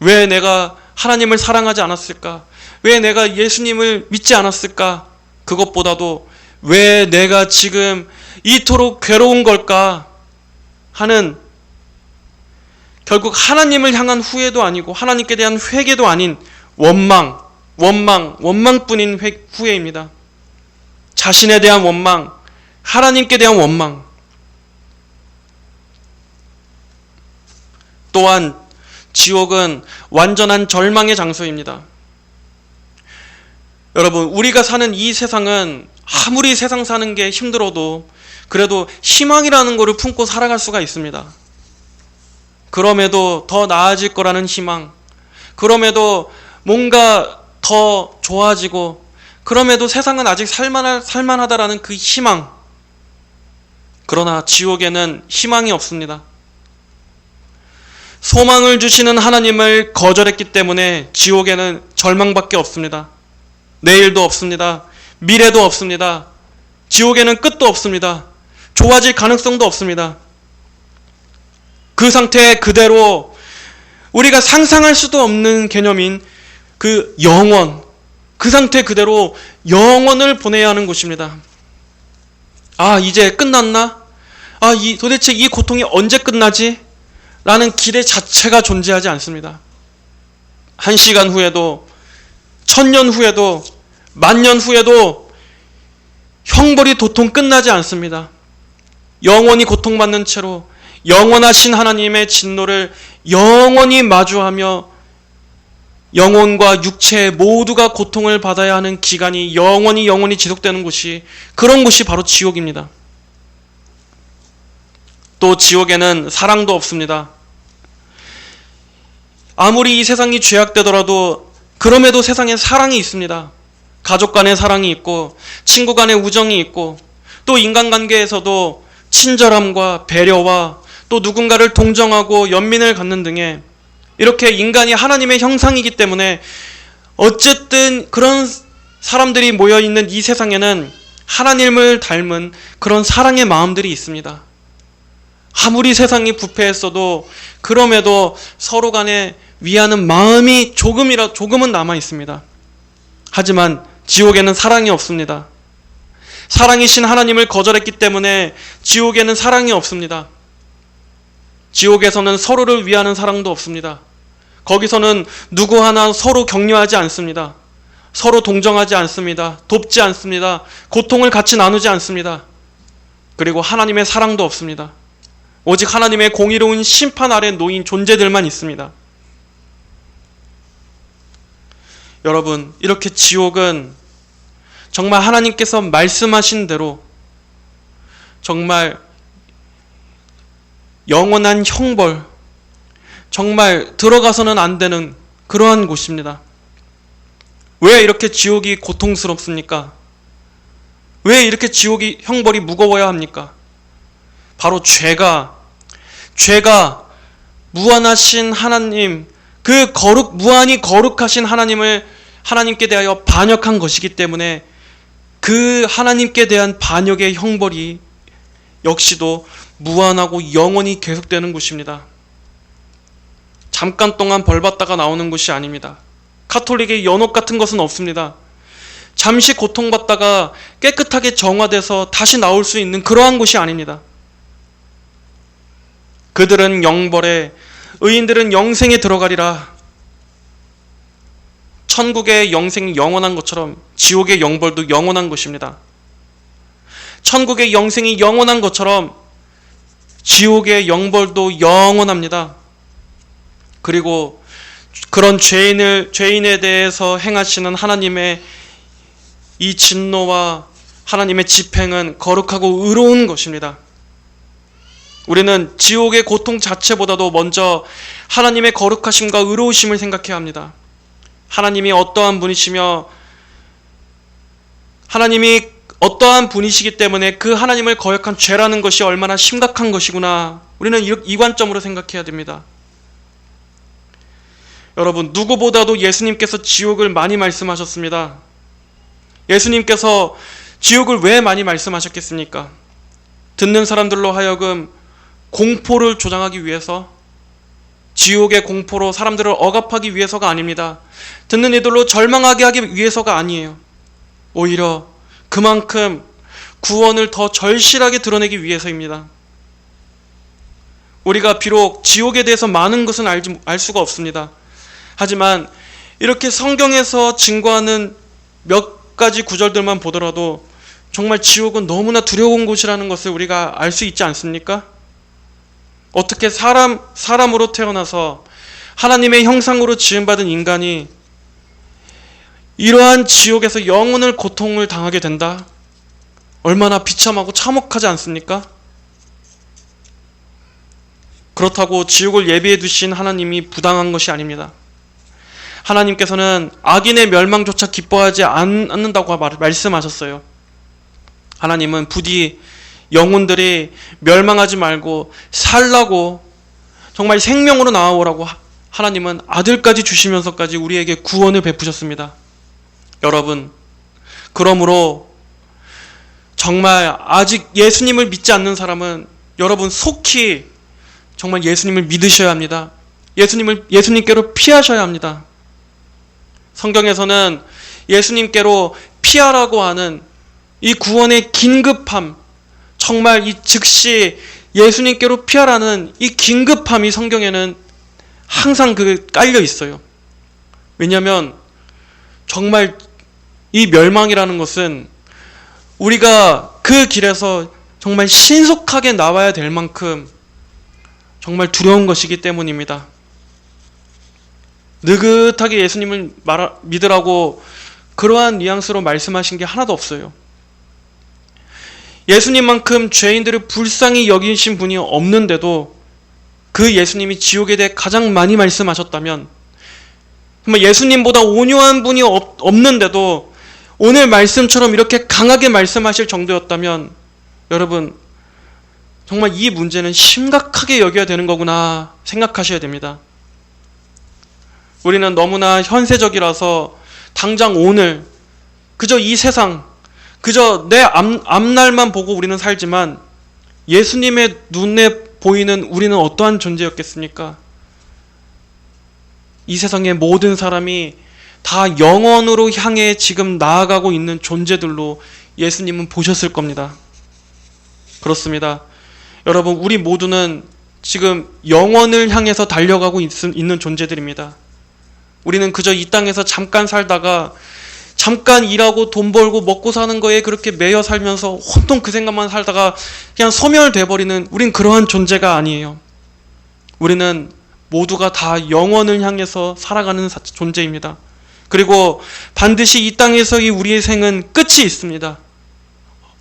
왜 내가 하나님을 사랑하지 않았을까? 왜 내가 예수님을 믿지 않았을까? 그것보다도 왜 내가 지금 이토록 괴로운 걸까? 하는 결국 하나님을 향한 후회도 아니고 하나님께 대한 회개도 아닌 원망뿐인 후회입니다. 자신에 대한 원망, 하나님께 대한 원망. 또한 지옥은 완전한 절망의 장소입니다. 여러분, 우리가 사는 이 세상은 아무리 세상 사는 게 힘들어도 그래도 희망이라는 것을 품고 살아갈 수가 있습니다. 그럼에도 더 나아질 거라는 희망, 그럼에도 뭔가 더 좋아지고, 그럼에도 세상은 아직 살만하다라는 그 희망. 그러나 지옥에는 희망이 없습니다. 소망을 주시는 하나님을 거절했기 때문에 지옥에는 절망밖에 없습니다. 내일도 없습니다. 미래도 없습니다. 지옥에는 끝도 없습니다. 좋아질 가능성도 없습니다. 그 상태 그대로 우리가 상상할 수도 없는 개념인 그 영원, 그 상태 그대로 영원을 보내야 하는 곳입니다. 아, 이제 끝났나? 아, 도대체 이 고통이 언제 끝나지? 라는 기대 자체가 존재하지 않습니다. 1시간 후에도, 1000년 후에도, 10,000년 후에도 형벌이 도통 끝나지 않습니다. 영원히 고통받는 채로 영원하신 하나님의 진노를 영원히 마주하며 영혼과 육체 모두가 고통을 받아야 하는 기간이 영원히 지속되는 곳이, 그런 곳이 바로 지옥입니다. 또 지옥에는 사랑도 없습니다. 아무리 이 세상이 죄악되더라도 그럼에도 세상에 사랑이 있습니다. 가족 간의 사랑이 있고, 친구 간의 우정이 있고, 또 인간관계에서도 친절함과 배려와 또 누군가를 동정하고 연민을 갖는 등의, 이렇게 인간이 하나님의 형상이기 때문에 어쨌든 그런 사람들이 모여있는 이 세상에는 하나님을 닮은 그런 사랑의 마음들이 있습니다. 아무리 세상이 부패했어도 그럼에도 서로 간에 위하는 마음이 조금은 남아 있습니다. 하지만 지옥에는 사랑이 없습니다. 사랑이신 하나님을 거절했기 때문에 지옥에는 사랑이 없습니다. 지옥에서는 서로를 위하는 사랑도 없습니다. 거기서는 누구 하나 서로 격려하지 않습니다. 서로 동정하지 않습니다. 돕지 않습니다. 고통을 같이 나누지 않습니다. 그리고 하나님의 사랑도 없습니다. 오직 하나님의 공의로운 심판 아래 놓인 존재들만 있습니다. 여러분, 이렇게 지옥은 정말 하나님께서 말씀하신 대로 정말 영원한 형벌, 정말 들어가서는 안 되는 그러한 곳입니다. 왜 이렇게 지옥이 고통스럽습니까? 왜 이렇게 지옥이 형벌이 무거워야 합니까? 바로 죄가 무한하신 하나님, 그 무한히 거룩하신 하나님께 대하여 반역한 것이기 때문에 그 하나님께 대한 반역의 형벌이 역시도 무한하고 영원히 계속되는 것입니다. 잠깐 동안 벌 받다가 나오는 것이 아닙니다. 가톨릭의 연옥 같은 것은 없습니다. 잠시 고통받다가 깨끗하게 정화돼서 다시 나올 수 있는 그러한 곳이 아닙니다. 그들은 영벌에, 의인들은 영생에 들어가리라. 천국의 영생이 영원한 것처럼 지옥의 영벌도 영원한 것입니다. 천국의 영생이 영원한 것처럼 지옥의 영벌도 영원합니다. 그리고 그런 죄인에 대해서 행하시는 하나님의 이 진노와 하나님의 집행은 거룩하고 의로운 것입니다. 우리는 지옥의 고통 자체보다도 먼저 하나님의 거룩하심과 의로우심을 생각해야 합니다. 하나님이 어떠한 분이시며 하나님이 어떠한 분이시기 때문에 그 하나님을 거역한 죄라는 것이 얼마나 심각한 것이구나. 우리는 이 관점으로 생각해야 됩니다. 여러분, 누구보다도 예수님께서 지옥을 많이 말씀하셨습니다. 예수님께서 지옥을 왜 많이 말씀하셨겠습니까? 듣는 사람들로 하여금 공포를 조장하기 위해서, 지옥의 공포로 사람들을 억압하기 위해서가 아닙니다. 듣는 이들로 절망하게 하기 위해서가 아니에요. 오히려 그만큼 구원을 더 절실하게 드러내기 위해서입니다. 우리가 비록 지옥에 대해서 많은 것은 알 수가 없습니다. 하지만 이렇게 성경에서 증거하는 몇 가지 구절들만 보더라도 정말 지옥은 너무나 두려운 곳이라는 것을 우리가 알 수 있지 않습니까? 어떻게 사람으로 태어나서 하나님의 형상으로 지음받은 인간이 이러한 지옥에서 영원을 고통을 당하게 된다? 얼마나 비참하고 참혹하지 않습니까? 그렇다고 지옥을 예비해 두신 하나님이 부당한 것이 아닙니다. 하나님께서는 악인의 멸망조차 기뻐하지 않는다고 말씀하셨어요. 하나님은 부디 영혼들이 멸망하지 말고 살라고, 정말 생명으로 나아오라고 하나님은 아들까지 주시면서까지 우리에게 구원을 베푸셨습니다. 여러분, 그러므로 정말 아직 예수님을 믿지 않는 사람은 여러분 속히 정말 예수님을 믿으셔야 합니다. 예수님께로 피하셔야 합니다. 성경에서는 예수님께로 피하라고 하는 이 구원의 긴급함, 정말 이 즉시 예수님께로 피하라는 이 긴급함이 성경에는 항상 깔려 있어요. 왜냐하면 정말 이 멸망이라는 것은 우리가 그 길에서 정말 신속하게 나와야 될 만큼 정말 두려운 것이기 때문입니다. 느긋하게 예수님을 믿으라고 그러한 뉘앙스로 말씀하신 게 하나도 없어요. 예수님만큼 죄인들을 불쌍히 여기신 분이 없는데도 그 예수님이 지옥에 대해 가장 많이 말씀하셨다면, 정말 예수님보다 온유한 분이 없는데도 오늘 말씀처럼 이렇게 강하게 말씀하실 정도였다면, 여러분 정말 이 문제는 심각하게 여겨야 되는 거구나 생각하셔야 됩니다. 우리는 너무나 현세적이라서 당장 오늘, 그저 이 세상, 그저 내 앞날만 보고 우리는 살지만 예수님의 눈에 보이는 우리는 어떠한 존재였겠습니까? 이 세상의 모든 사람이 다 영원으로 향해 지금 나아가고 있는 존재들로 예수님은 보셨을 겁니다. 그렇습니다. 여러분, 우리 모두는 지금 영원을 향해서 달려가고 있는 존재들입니다. 우리는 그저 이 땅에서 잠깐 살다가 잠깐 일하고 돈 벌고 먹고 사는 거에 그렇게 매여 살면서 혼통 그 생각만 살다가 그냥 소멸돼 버리는, 우린 그러한 존재가 아니에요. 우리는 모두가 다 영원을 향해서 살아가는 존재입니다. 그리고 반드시 이 땅에서의 우리의 생은 끝이 있습니다.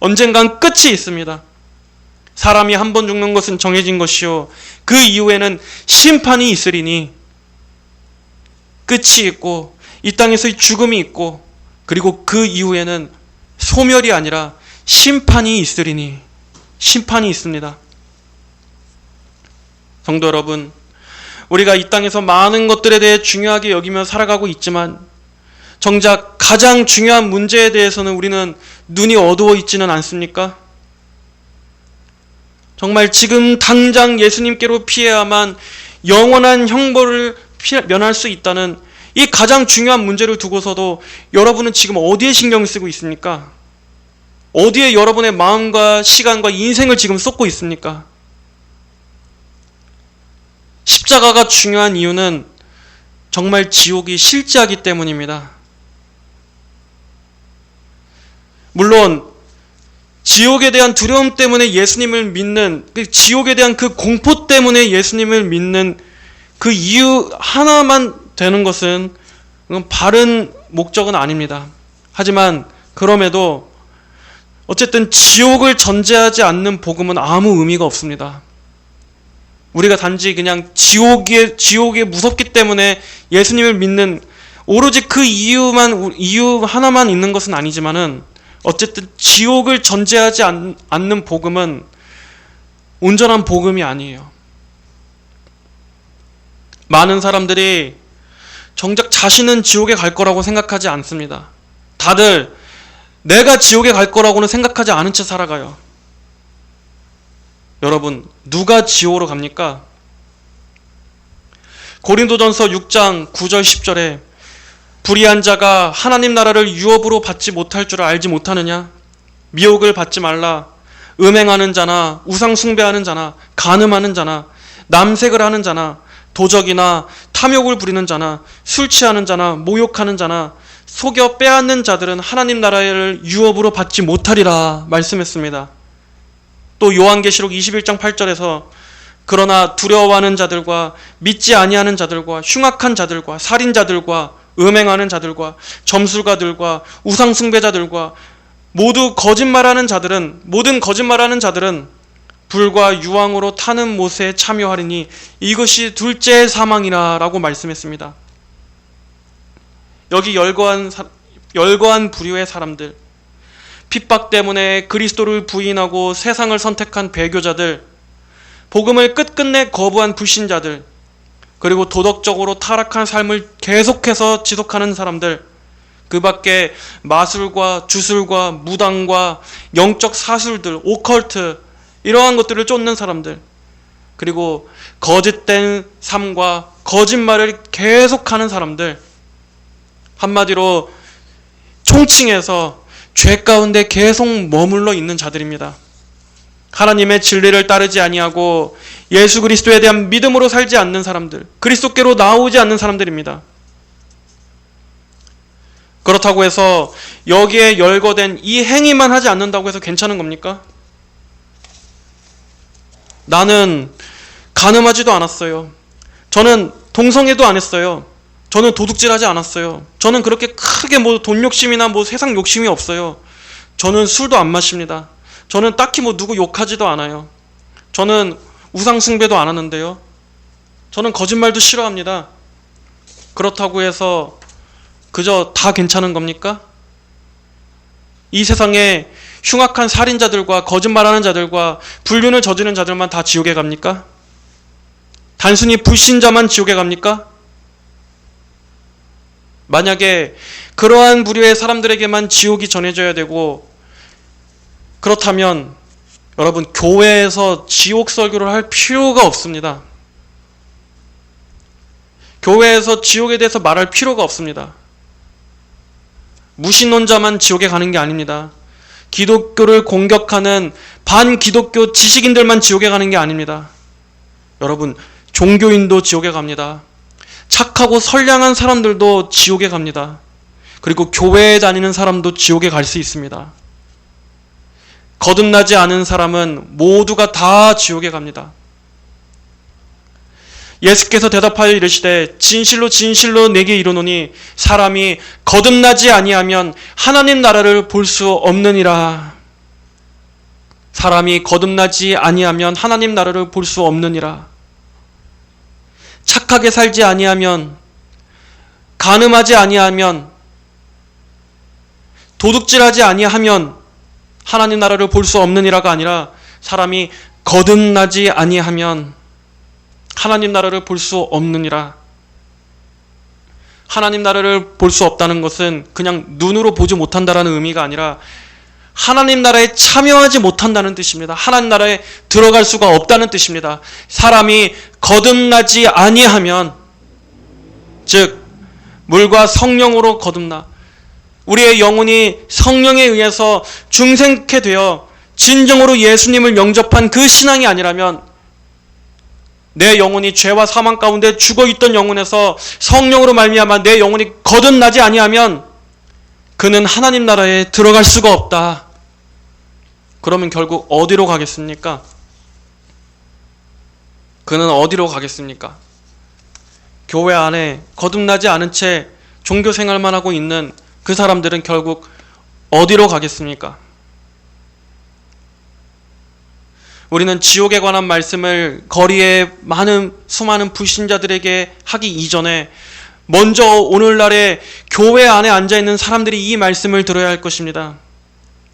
언젠간 끝이 있습니다. 사람이 한 번 죽는 것은 정해진 것이요 그 이후에는 심판이 있으리니, 끝이 있고 이 땅에서의 죽음이 있고, 그리고 그 이후에는 소멸이 아니라 심판이 있으리니, 심판이 있습니다. 성도 여러분, 우리가 이 땅에서 많은 것들에 대해 중요하게 여기며 살아가고 있지만 정작 가장 중요한 문제에 대해서는 우리는 눈이 어두워 있지는 않습니까? 정말 지금 당장 예수님께로 피해야만 영원한 형벌을 면할 수 있다는 이 가장 중요한 문제를 두고서도 여러분은 지금 어디에 신경을 쓰고 있습니까? 어디에 여러분의 마음과 시간과 인생을 지금 쏟고 있습니까? 십자가가 중요한 이유는 정말 지옥이 실제하기 때문입니다. 물론 지옥에 대한 두려움 때문에 예수님을 믿는, 지옥에 대한 그 공포 때문에 예수님을 믿는 그 이유 하나만 되는 것은 바른 목적은 아닙니다. 하지만 그럼에도 어쨌든 지옥을 전제하지 않는 복음은 아무 의미가 없습니다. 우리가 단지 그냥 지옥이 무섭기 때문에 예수님을 믿는 오로지 그 이유 하나만 있는 것은 아니지만은 어쨌든 지옥을 전제하지 않는 복음은 온전한 복음이 아니에요. 많은 사람들이 정작 자신은 지옥에 갈 거라고 생각하지 않습니다. 다들 내가 지옥에 갈 거라고는 생각하지 않은 채 살아가요. 여러분, 누가 지옥으로 갑니까? 고린도전서 6장 9절 10절에 불의한 자가 하나님 나라를 유업으로 받지 못할 줄 알지 못하느냐? 미혹을 받지 말라. 음행하는 자나 우상 숭배하는 자나 간음하는 자나 남색을 하는 자나 도적이나 탐욕을 부리는 자나 술 취하는 자나 모욕하는 자나 속여 빼앗는 자들은 하나님 나라를 유업으로 받지 못하리라 말씀했습니다. 또 요한계시록 21장 8절에서 그러나 두려워하는 자들과 믿지 아니하는 자들과 흉악한 자들과 살인자들과 음행하는 자들과 점술가들과 우상 숭배자들과 모든 거짓말하는 자들은 불과 유황으로 타는 못에 참여하리니 이것이 둘째 사망이라 라고 말씀했습니다. 여기 열거한 부류의 사람들, 핍박 때문에 그리스도를 부인하고 세상을 선택한 배교자들, 복음을 끝끝내 거부한 불신자들, 그리고 도덕적으로 타락한 삶을 계속해서 지속하는 사람들, 그 밖에 마술과 주술과 무당과 영적 사술들, 오컬트 이러한 것들을 쫓는 사람들, 그리고 거짓된 삶과 거짓말을 계속하는 사람들, 한마디로 총칭해서 죄 가운데 계속 머물러 있는 자들입니다. 하나님의 진리를 따르지 아니하고 예수 그리스도에 대한 믿음으로 살지 않는 사람들, 그리스도께로 나오지 않는 사람들입니다. 그렇다고 해서 여기에 열거된 이 행위만 하지 않는다고 해서 괜찮은 겁니까? 나는 간음하지도 않았어요. 저는 동성애도 안 했어요. 저는 도둑질하지 않았어요. 저는 그렇게 크게 돈 욕심이나 세상 욕심이 없어요. 저는 술도 안 마십니다. 저는 딱히 누구 욕하지도 않아요. 저는 우상 숭배도 안 하는데요. 저는 거짓말도 싫어합니다. 그렇다고 해서 그저 다 괜찮은 겁니까? 이 세상에 흉악한 살인자들과 거짓말하는 자들과 불륜을 저지르는 자들만 다 지옥에 갑니까? 단순히 불신자만 지옥에 갑니까? 만약에 그러한 부류의 사람들에게만 지옥이 전해져야 되고 그렇다면 여러분, 교회에서 지옥 설교를 할 필요가 없습니다. 교회에서 지옥에 대해서 말할 필요가 없습니다. 무신론자만 지옥에 가는 게 아닙니다. 기독교를 공격하는 반기독교 지식인들만 지옥에 가는 게 아닙니다. 여러분, 종교인도 지옥에 갑니다. 착하고 선량한 사람들도 지옥에 갑니다. 그리고 교회에 다니는 사람도 지옥에 갈 수 있습니다. 거듭나지 않은 사람은 모두가 다 지옥에 갑니다. 예수께서 대답하여 이르시되 진실로 진실로 내게 이르노니 사람이 거듭나지 아니하면 하나님 나라를 볼 수 없느니라. 사람이 거듭나지 아니하면 하나님 나라를 볼 수 없느니라. 착하게 살지 아니하면, 간음하지 아니하면, 도둑질하지 아니하면 하나님 나라를 볼 수 없느니라가 아니라 사람이 거듭나지 아니하면 하나님 나라를 볼 수 없느니라. 하나님 나라를 볼 수 없다는 것은 그냥 눈으로 보지 못한다라는 의미가 아니라 하나님 나라에 참여하지 못한다는 뜻입니다. 하나님 나라에 들어갈 수가 없다는 뜻입니다. 사람이 거듭나지 아니하면, 즉 물과 성령으로 거듭나 우리의 영혼이 성령에 의해서 중생케 되어 진정으로 예수님을 영접한 그 신앙이 아니라면 내 영혼이 죄와 사망 가운데 죽어있던 영혼에서 성령으로 말미암아 내 영혼이 거듭나지 아니하면 그는 하나님 나라에 들어갈 수가 없다. 그러면 결국 어디로 가겠습니까? 그는 어디로 가겠습니까? 교회 안에 거듭나지 않은 채 종교 생활만 하고 있는 그 사람들은 결국 어디로 가겠습니까? 우리는 지옥에 관한 말씀을 거리에 수많은 불신자들에게 하기 이전에 먼저 오늘날에 교회 안에 앉아있는 사람들이 이 말씀을 들어야 할 것입니다.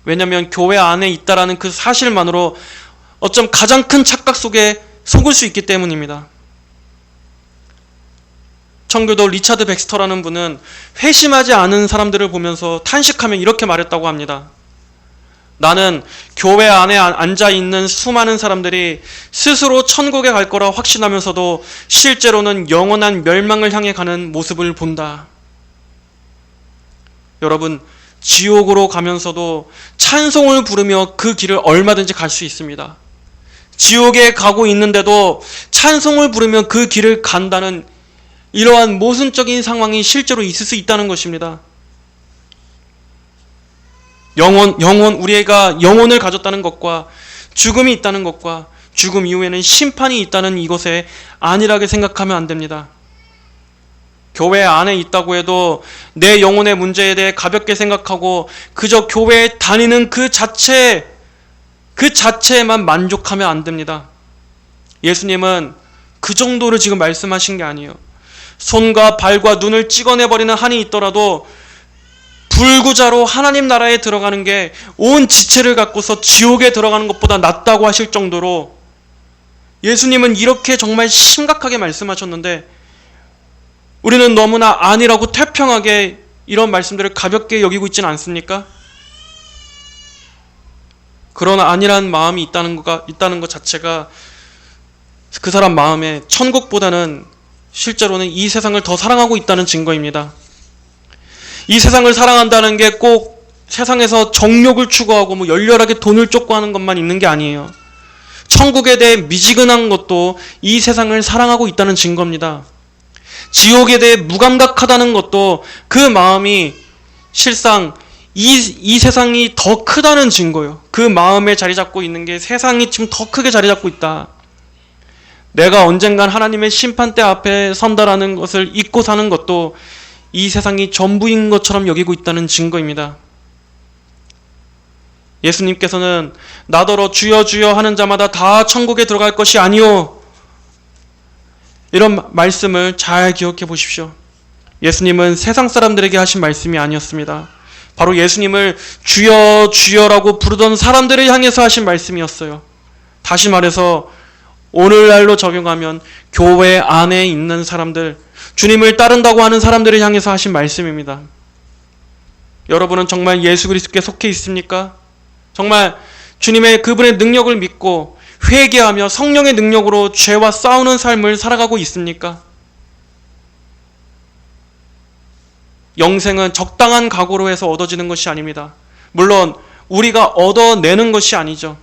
왜냐하면 교회 안에 있다라는 그 사실만으로 어쩜 가장 큰 착각 속에 속을 수 있기 때문입니다. 청교도 리차드 백스터라는 분은 회심하지 않은 사람들을 보면서 탄식하며 이렇게 말했다고 합니다. 나는 교회 안에 앉아있는 수많은 사람들이 스스로 천국에 갈 거라 확신하면서도 실제로는 영원한 멸망을 향해 가는 모습을 본다. 여러분, 지옥으로 가면서도 찬송을 부르며 그 길을 얼마든지 갈 수 있습니다. 지옥에 가고 있는데도 찬송을 부르며 그 길을 간다는 이러한 모순적인 상황이 실제로 있을 수 있다는 것입니다. 우리가 영혼을 가졌다는 것과 죽음이 있다는 것과 죽음 이후에는 심판이 있다는 이것에 안일하게 생각하면 안 됩니다. 교회 안에 있다고 해도 내 영혼의 문제에 대해 가볍게 생각하고 그저 교회에 다니는 그 자체에만 만족하면 안 됩니다. 예수님은 그 정도로 지금 말씀하신 게 아니에요. 손과 발과 눈을 찍어내버리는 한이 있더라도 불구자로 하나님 나라에 들어가는 게 온 지체를 갖고서 지옥에 들어가는 것보다 낫다고 하실 정도로 예수님은 이렇게 정말 심각하게 말씀하셨는데 우리는 너무나 안일하고 태평하게 이런 말씀들을 가볍게 여기고 있지는 않습니까? 그런 안일한 마음이 있다는 것 자체가 그 사람 마음에 천국보다는 실제로는 이 세상을 더 사랑하고 있다는 증거입니다. 이 세상을 사랑한다는 게 꼭 세상에서 정욕을 추구하고 열렬하게 돈을 쫓고 하는 것만 있는 게 아니에요. 천국에 대해 미지근한 것도 이 세상을 사랑하고 있다는 증거입니다. 지옥에 대해 무감각하다는 것도 그 마음이 실상 이 세상이 더 크다는 증거예요. 그 마음에 자리 잡고 있는 게 세상이 지금 더 크게 자리 잡고 있다. 내가 언젠간 하나님의 심판대 앞에 선다라는 것을 잊고 사는 것도 이 세상이 전부인 것처럼 여기고 있다는 증거입니다. 예수님께서는 나더러 주여 주여 하는 자마다 다 천국에 들어갈 것이 아니요. 이런 말씀을 잘 기억해 보십시오. 예수님은 세상 사람들에게 하신 말씀이 아니었습니다. 바로 예수님을 주여 주여라고 부르던 사람들을 향해서 하신 말씀이었어요. 다시 말해서 오늘날로 적용하면 교회 안에 있는 사람들, 주님을 따른다고 하는 사람들을 향해서 하신 말씀입니다. 여러분은 정말 예수 그리스도께 속해 있습니까? 정말 주님의 그분의 능력을 믿고 회개하며 성령의 능력으로 죄와 싸우는 삶을 살아가고 있습니까? 영생은 적당한 각오로 해서 얻어지는 것이 아닙니다. 물론 우리가 얻어내는 것이 아니죠.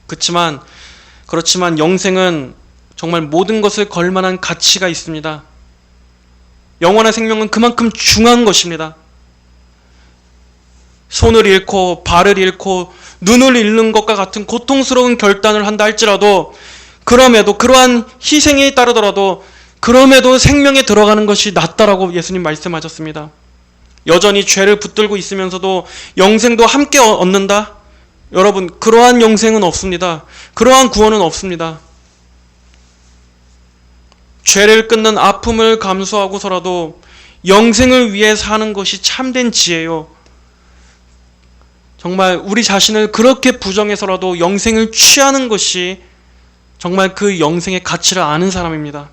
그렇지만 영생은 정말 모든 것을 걸 만한 가치가 있습니다. 영원한 생명은 그만큼 중요한 것입니다. 손을 잃고 발을 잃고 눈을 잃는 것과 같은 고통스러운 결단을 한다 할지라도 그럼에도 그러한 희생이 따르더라도 그럼에도 생명에 들어가는 것이 낫다라고 예수님 말씀하셨습니다. 여전히 죄를 붙들고 있으면서도 영생도 함께 얻는다? 여러분, 그러한 영생은 없습니다. 그러한 구원은 없습니다. 죄를 끊는 아픔을 감수하고서라도 영생을 위해 사는 것이 참된 지혜요. 정말 우리 자신을 그렇게 부정해서라도 영생을 취하는 것이 정말 그 영생의 가치를 아는 사람입니다.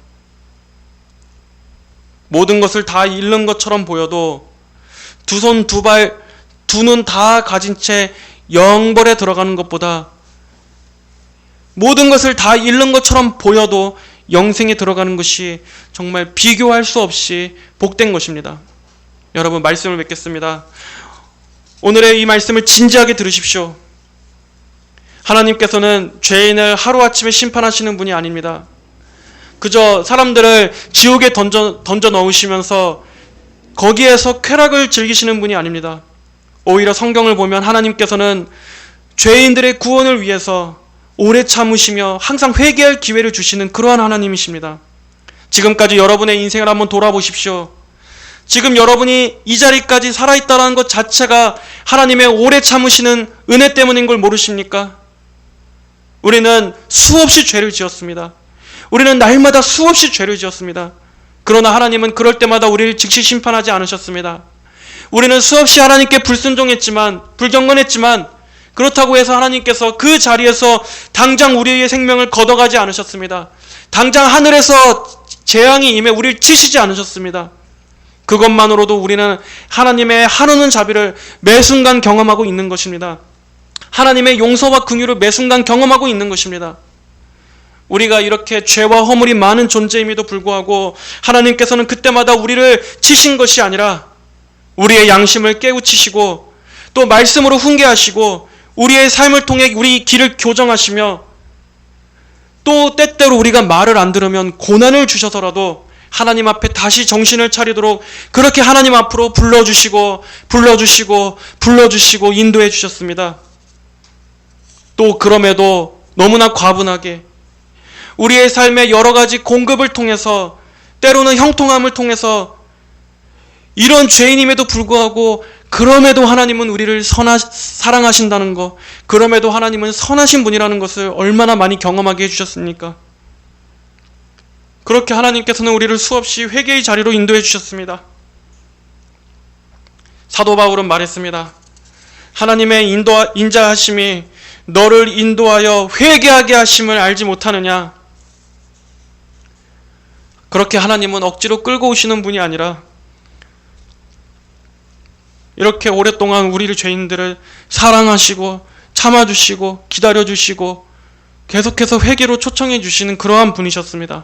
모든 것을 다 잃는 것처럼 보여도 두 손, 두 발, 두 눈 다 가진 채 영벌에 들어가는 것보다 모든 것을 다 잃는 것처럼 보여도 영생에 들어가는 것이 정말 비교할 수 없이 복된 것입니다. 여러분, 말씀을 맺겠습니다. 오늘의 이 말씀을 진지하게 들으십시오. 하나님께서는 죄인을 하루아침에 심판하시는 분이 아닙니다. 그저 사람들을 지옥에 던져 넣으시면서 거기에서 쾌락을 즐기시는 분이 아닙니다. 오히려 성경을 보면 하나님께서는 죄인들의 구원을 위해서 오래 참으시며 항상 회개할 기회를 주시는 그러한 하나님이십니다. 지금까지 여러분의 인생을 한번 돌아보십시오. 지금 여러분이 이 자리까지 살아있다는 것 자체가 하나님의 오래 참으시는 은혜 때문인 걸 모르십니까? 우리는 수없이 죄를 지었습니다. 우리는 날마다 수없이 죄를 지었습니다. 그러나 하나님은 그럴 때마다 우리를 즉시 심판하지 않으셨습니다. 우리는 수없이 하나님께 불경건했지만 그렇다고 해서 하나님께서 그 자리에서 당장 우리의 생명을 걷어가지 않으셨습니다. 당장 하늘에서 재앙이 임해 우리를 치시지 않으셨습니다. 그것만으로도 우리는 하나님의 한우는 자비를 매 순간 경험하고 있는 것입니다. 하나님의 용서와 긍휼을 매 순간 경험하고 있는 것입니다. 우리가 이렇게 죄와 허물이 많은 존재임에도 불구하고 하나님께서는 그때마다 우리를 치신 것이 아니라 우리의 양심을 깨우치시고 또 말씀으로 훈계하시고 우리의 삶을 통해 우리 길을 교정하시며 또 때때로 우리가 말을 안 들으면 고난을 주셔서라도 하나님 앞에 다시 정신을 차리도록 그렇게 하나님 앞으로 불러주시고 인도해 주셨습니다. 또 그럼에도 너무나 과분하게 우리의 삶의 여러 가지 공급을 통해서 때로는 형통함을 통해서 이런 죄인임에도 불구하고 그럼에도 하나님은 우리를 사랑하신다는 것, 그럼에도 하나님은 선하신 분이라는 것을 얼마나 많이 경험하게 해주셨습니까? 그렇게 하나님께서는 우리를 수없이 회개의 자리로 인도해 주셨습니다. 사도 바울은 말했습니다. 하나님의 인자하심이 너를 인도하여 회개하게 하심을 알지 못하느냐? 그렇게 하나님은 억지로 끌고 오시는 분이 아니라 이렇게 오랫동안 우리를 죄인들을 사랑하시고 참아주시고 기다려주시고 계속해서 회개로 초청해 주시는 그러한 분이셨습니다.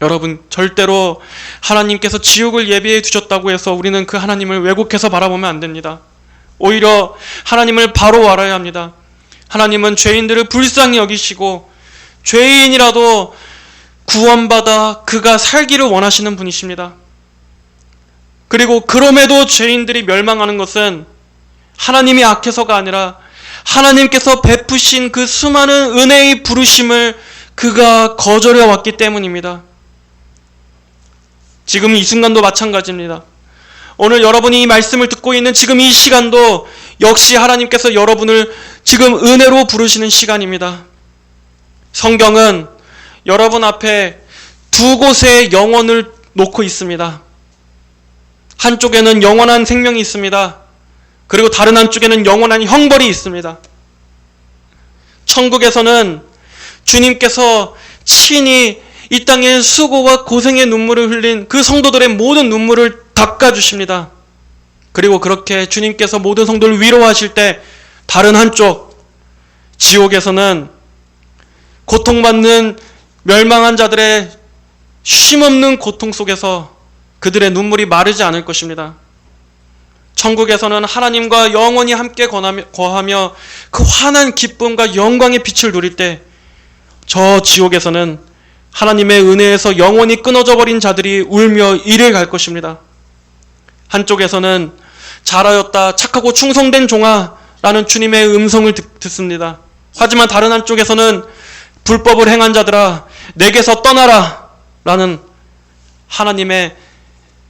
여러분, 절대로 하나님께서 지옥을 예비해 두셨다고 해서 우리는 그 하나님을 왜곡해서 바라보면 안 됩니다. 오히려 하나님을 바로 알아야 합니다. 하나님은 죄인들을 불쌍히 여기시고 죄인이라도 구원받아 그가 살기를 원하시는 분이십니다. 그리고 그럼에도 죄인들이 멸망하는 것은 하나님이 악해서가 아니라 하나님께서 베푸신 그 수많은 은혜의 부르심을 그가 거절해 왔기 때문입니다. 지금 이 순간도 마찬가지입니다. 오늘 여러분이 이 말씀을 듣고 있는 지금 이 시간도 역시 하나님께서 여러분을 지금 은혜로 부르시는 시간입니다. 성경은 여러분 앞에 두 곳에 영혼을 놓고 있습니다. 한쪽에는 영원한 생명이 있습니다. 그리고 다른 한쪽에는 영원한 형벌이 있습니다. 천국에서는 주님께서 친히 이 땅에 수고와 고생의 눈물을 흘린 그 성도들의 모든 눈물을 닦아주십니다. 그리고 그렇게 주님께서 모든 성도를 위로하실 때 다른 한쪽 지옥에서는 고통받는 멸망한 자들의 쉼없는 고통 속에서 그들의 눈물이 마르지 않을 것입니다. 천국에서는 하나님과 영원히 함께 거하며 그 환한 기쁨과 영광의 빛을 누릴 때 저 지옥에서는 하나님의 은혜에서 영원히 끊어져 버린 자들이 울며 이를 갈 것입니다. 한쪽에서는 잘하였다, 착하고 충성된 종아 라는 주님의 음성을 듣습니다. 하지만 다른 한쪽에서는 불법을 행한 자들아 내게서 떠나라 라는 하나님의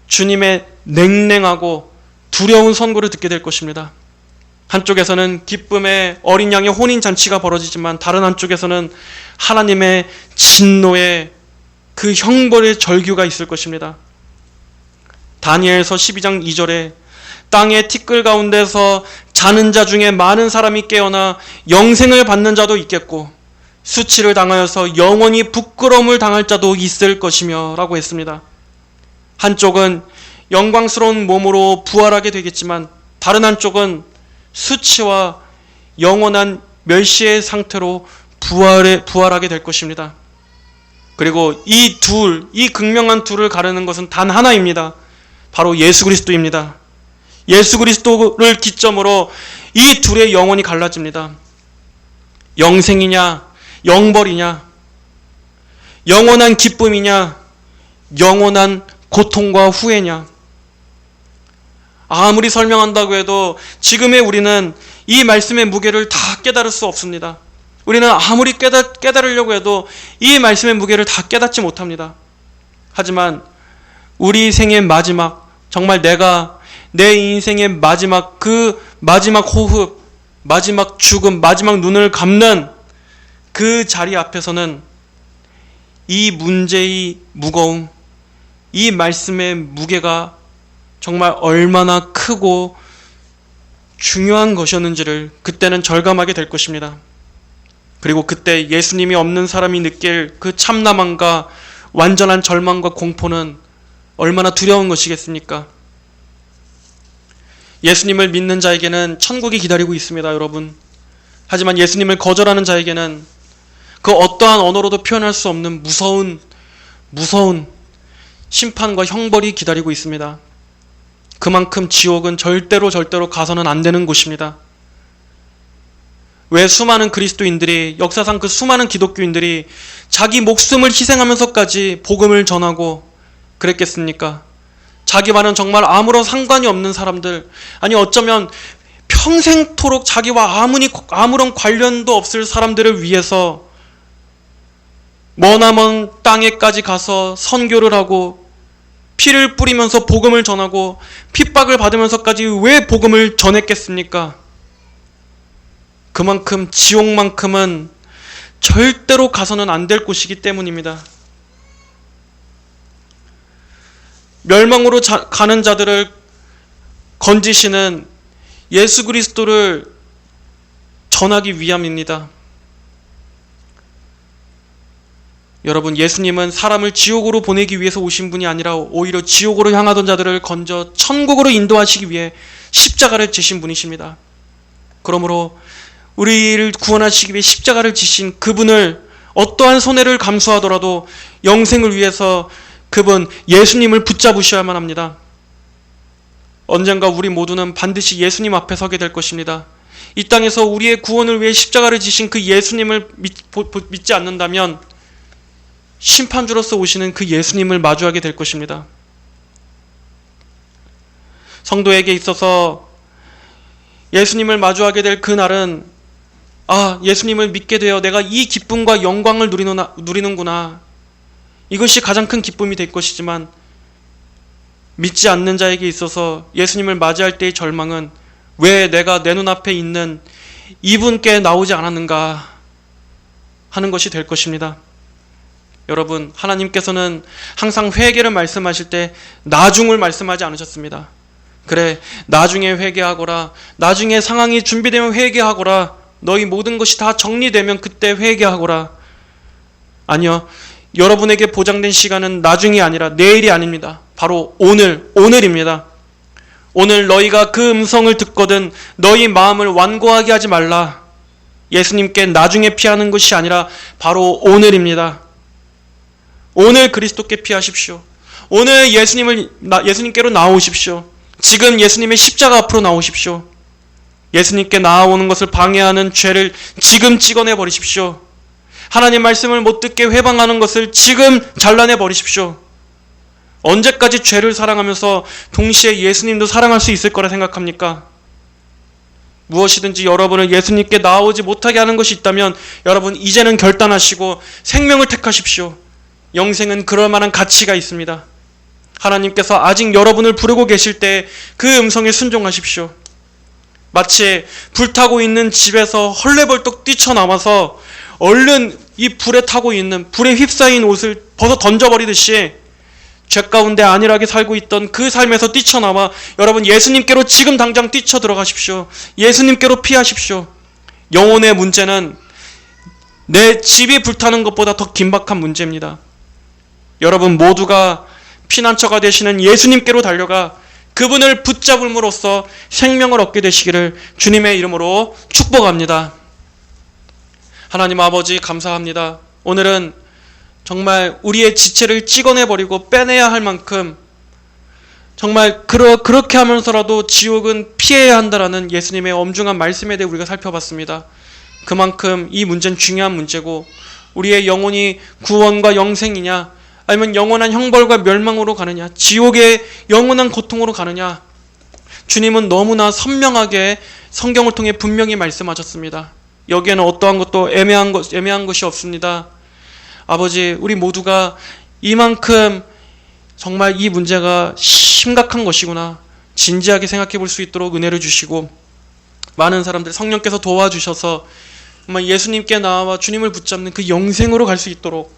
주님의 냉랭하고 두려운 선고를 듣게 될 것입니다. 한쪽에서는 기쁨의 어린 양의 혼인잔치가 벌어지지만 다른 한쪽에서는 하나님의 진노의 그 형벌의 절규가 있을 것입니다. 다니엘서 12장 2절에 땅의 티끌 가운데서 자는 자 중에 많은 사람이 깨어나 영생을 받는 자도 있겠고 수치를 당하여서 영원히 부끄러움을 당할 자도 있을 것이며 라고 했습니다. 한쪽은 영광스러운 몸으로 부활하게 되겠지만 다른 한쪽은 수치와 영원한 멸시의 상태로 부활하게 될 것입니다. 그리고 이 극명한 둘을 가르는 것은 단 하나입니다. 바로 예수 그리스도입니다. 예수 그리스도를 기점으로 이 둘의 영혼이 갈라집니다. 영생이냐, 영벌이냐, 영원한 기쁨이냐, 영원한 고통과 후회냐. 아무리 설명한다고 해도 지금의 우리는 이 말씀의 무게를 다 깨달을 수 없습니다. 우리는 아무리 깨달으려고 해도 이 말씀의 무게를 다 깨닫지 못합니다. 하지만 우리 생의 마지막, 정말 내가 내 인생의 마지막, 그 마지막 호흡, 마지막 죽음, 마지막 눈을 감는 그 자리 앞에서는 이 문제의 무거움, 이 말씀의 무게가 정말 얼마나 크고 중요한 것이었는지를 그때는 절감하게 될 것입니다. 그리고 그때 예수님이 없는 사람이 느낄 그 참담함과 완전한 절망과 공포는 얼마나 두려운 것이겠습니까? 예수님을 믿는 자에게는 천국이 기다리고 있습니다, 여러분. 하지만 예수님을 거절하는 자에게는 그 어떠한 언어로도 표현할 수 없는 무서운 심판과 형벌이 기다리고 있습니다. 그만큼 지옥은 절대로 가서는 안 되는 곳입니다. 왜 수많은 그리스도인들이, 역사상 그 수많은 기독교인들이 자기 목숨을 희생하면서까지 복음을 전하고 그랬겠습니까? 자기와는 정말 아무런 상관이 없는 사람들, 아니 어쩌면 평생토록 자기와 아무런 관련도 없을 사람들을 위해서 머나먼 땅에까지 가서 선교를 하고 피를 뿌리면서 복음을 전하고 핍박을 받으면서까지 왜 복음을 전했겠습니까? 그만큼 지옥만큼은 절대로 가서는 안 될 곳이기 때문입니다. 멸망으로 가는 자들을 건지시는 예수 그리스도를 전하기 위함입니다. 여러분, 예수님은 사람을 지옥으로 보내기 위해서 오신 분이 아니라 오히려 지옥으로 향하던 자들을 건져 천국으로 인도하시기 위해 십자가를 지신 분이십니다. 그러므로 우리를 구원하시기 위해 십자가를 지신 그분을 어떠한 손해를 감수하더라도 영생을 위해서 그분 예수님을 붙잡으셔야만 합니다. 언젠가 우리 모두는 반드시 예수님 앞에 서게 될 것입니다. 이 땅에서 우리의 구원을 위해 십자가를 지신 그 예수님을 믿지 않는다면 심판주로서 오시는 그 예수님을 마주하게 될 것입니다. 성도에게 있어서 예수님을 마주하게 될 그날은 예수님을 믿게 되어 내가 이 기쁨과 영광을 누리는구나. 이것이 가장 큰 기쁨이 될 것이지만 믿지 않는 자에게 있어서 예수님을 맞이할 때의 절망은 왜 내가 내 눈앞에 있는 이분께 나오지 않았는가 하는 것이 될 것입니다. 여러분, 하나님께서는 항상 회개를 말씀하실 때 나중을 말씀하지 않으셨습니다. 그래, 나중에 회개하거라, 나중에 상황이 준비되면 회개하거라, 너희 모든 것이 다 정리되면 그때 회개하거라. 아니요, 여러분에게 보장된 시간은 나중이 아니라 내일이 아닙니다. 바로 오늘입니다. 오늘 너희가 그 음성을 듣거든 너희 마음을 완고하게 하지 말라. 예수님께 나중에 피하는 것이 아니라 바로 오늘입니다. 오늘 그리스도께 피하십시오. 오늘 예수님께로 나오십시오. 지금 예수님의 십자가 앞으로 나오십시오. 예수님께 나아오는 것을 방해하는 죄를 지금 찍어내 버리십시오. 하나님 말씀을 못 듣게 회방하는 것을 지금 잘라내 버리십시오. 언제까지 죄를 사랑하면서 동시에 예수님도 사랑할 수 있을 거라 생각합니까? 무엇이든지 여러분을 예수님께 나아오지 못하게 하는 것이 있다면 여러분 이제는 결단하시고 생명을 택하십시오. 영생은 그럴 만한 가치가 있습니다. 하나님께서 아직 여러분을 부르고 계실 때 그 음성에 순종하십시오. 마치 불타고 있는 집에서 헐레벌떡 뛰쳐나와서 얼른 이 불에 휩싸인 옷을 벗어 던져버리듯이 죄 가운데 안일하게 살고 있던 그 삶에서 뛰쳐나와 여러분 예수님께로 지금 당장 뛰쳐 들어가십시오. 예수님께로 피하십시오. 영혼의 문제는 내 집이 불타는 것보다 더 긴박한 문제입니다. 여러분 모두가 피난처가 되시는 예수님께로 달려가 그분을 붙잡음으로써 생명을 얻게 되시기를 주님의 이름으로 축복합니다. 하나님 아버지 감사합니다. 오늘은 정말 우리의 지체를 찍어내버리고 빼내야 할 만큼 정말 그렇게 하면서라도 지옥은 피해야 한다라는 예수님의 엄중한 말씀에 대해 우리가 살펴봤습니다. 그만큼 이 문제는 중요한 문제고 우리의 영혼이 구원과 영생이냐 아니면 영원한 형벌과 멸망으로 가느냐 지옥의 영원한 고통으로 가느냐 주님은 너무나 선명하게 성경을 통해 분명히 말씀하셨습니다. 여기에는 어떠한 것도 애매한 것이 없습니다. 아버지, 우리 모두가 이만큼 정말 이 문제가 심각한 것이구나 진지하게 생각해 볼 수 있도록 은혜를 주시고 많은 사람들 성령께서 도와주셔서 정말 예수님께 나와 주님을 붙잡는 그 영생으로 갈 수 있도록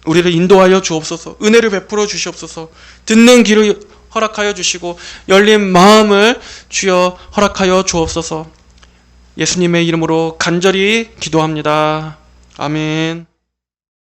우리를 인도하여 주옵소서. 은혜를 베풀어 주시옵소서. 듣는 귀를 허락하여 주시고 열린 마음을 주여 허락하여 주옵소서. 예수님의 이름으로 간절히 기도합니다. 아멘.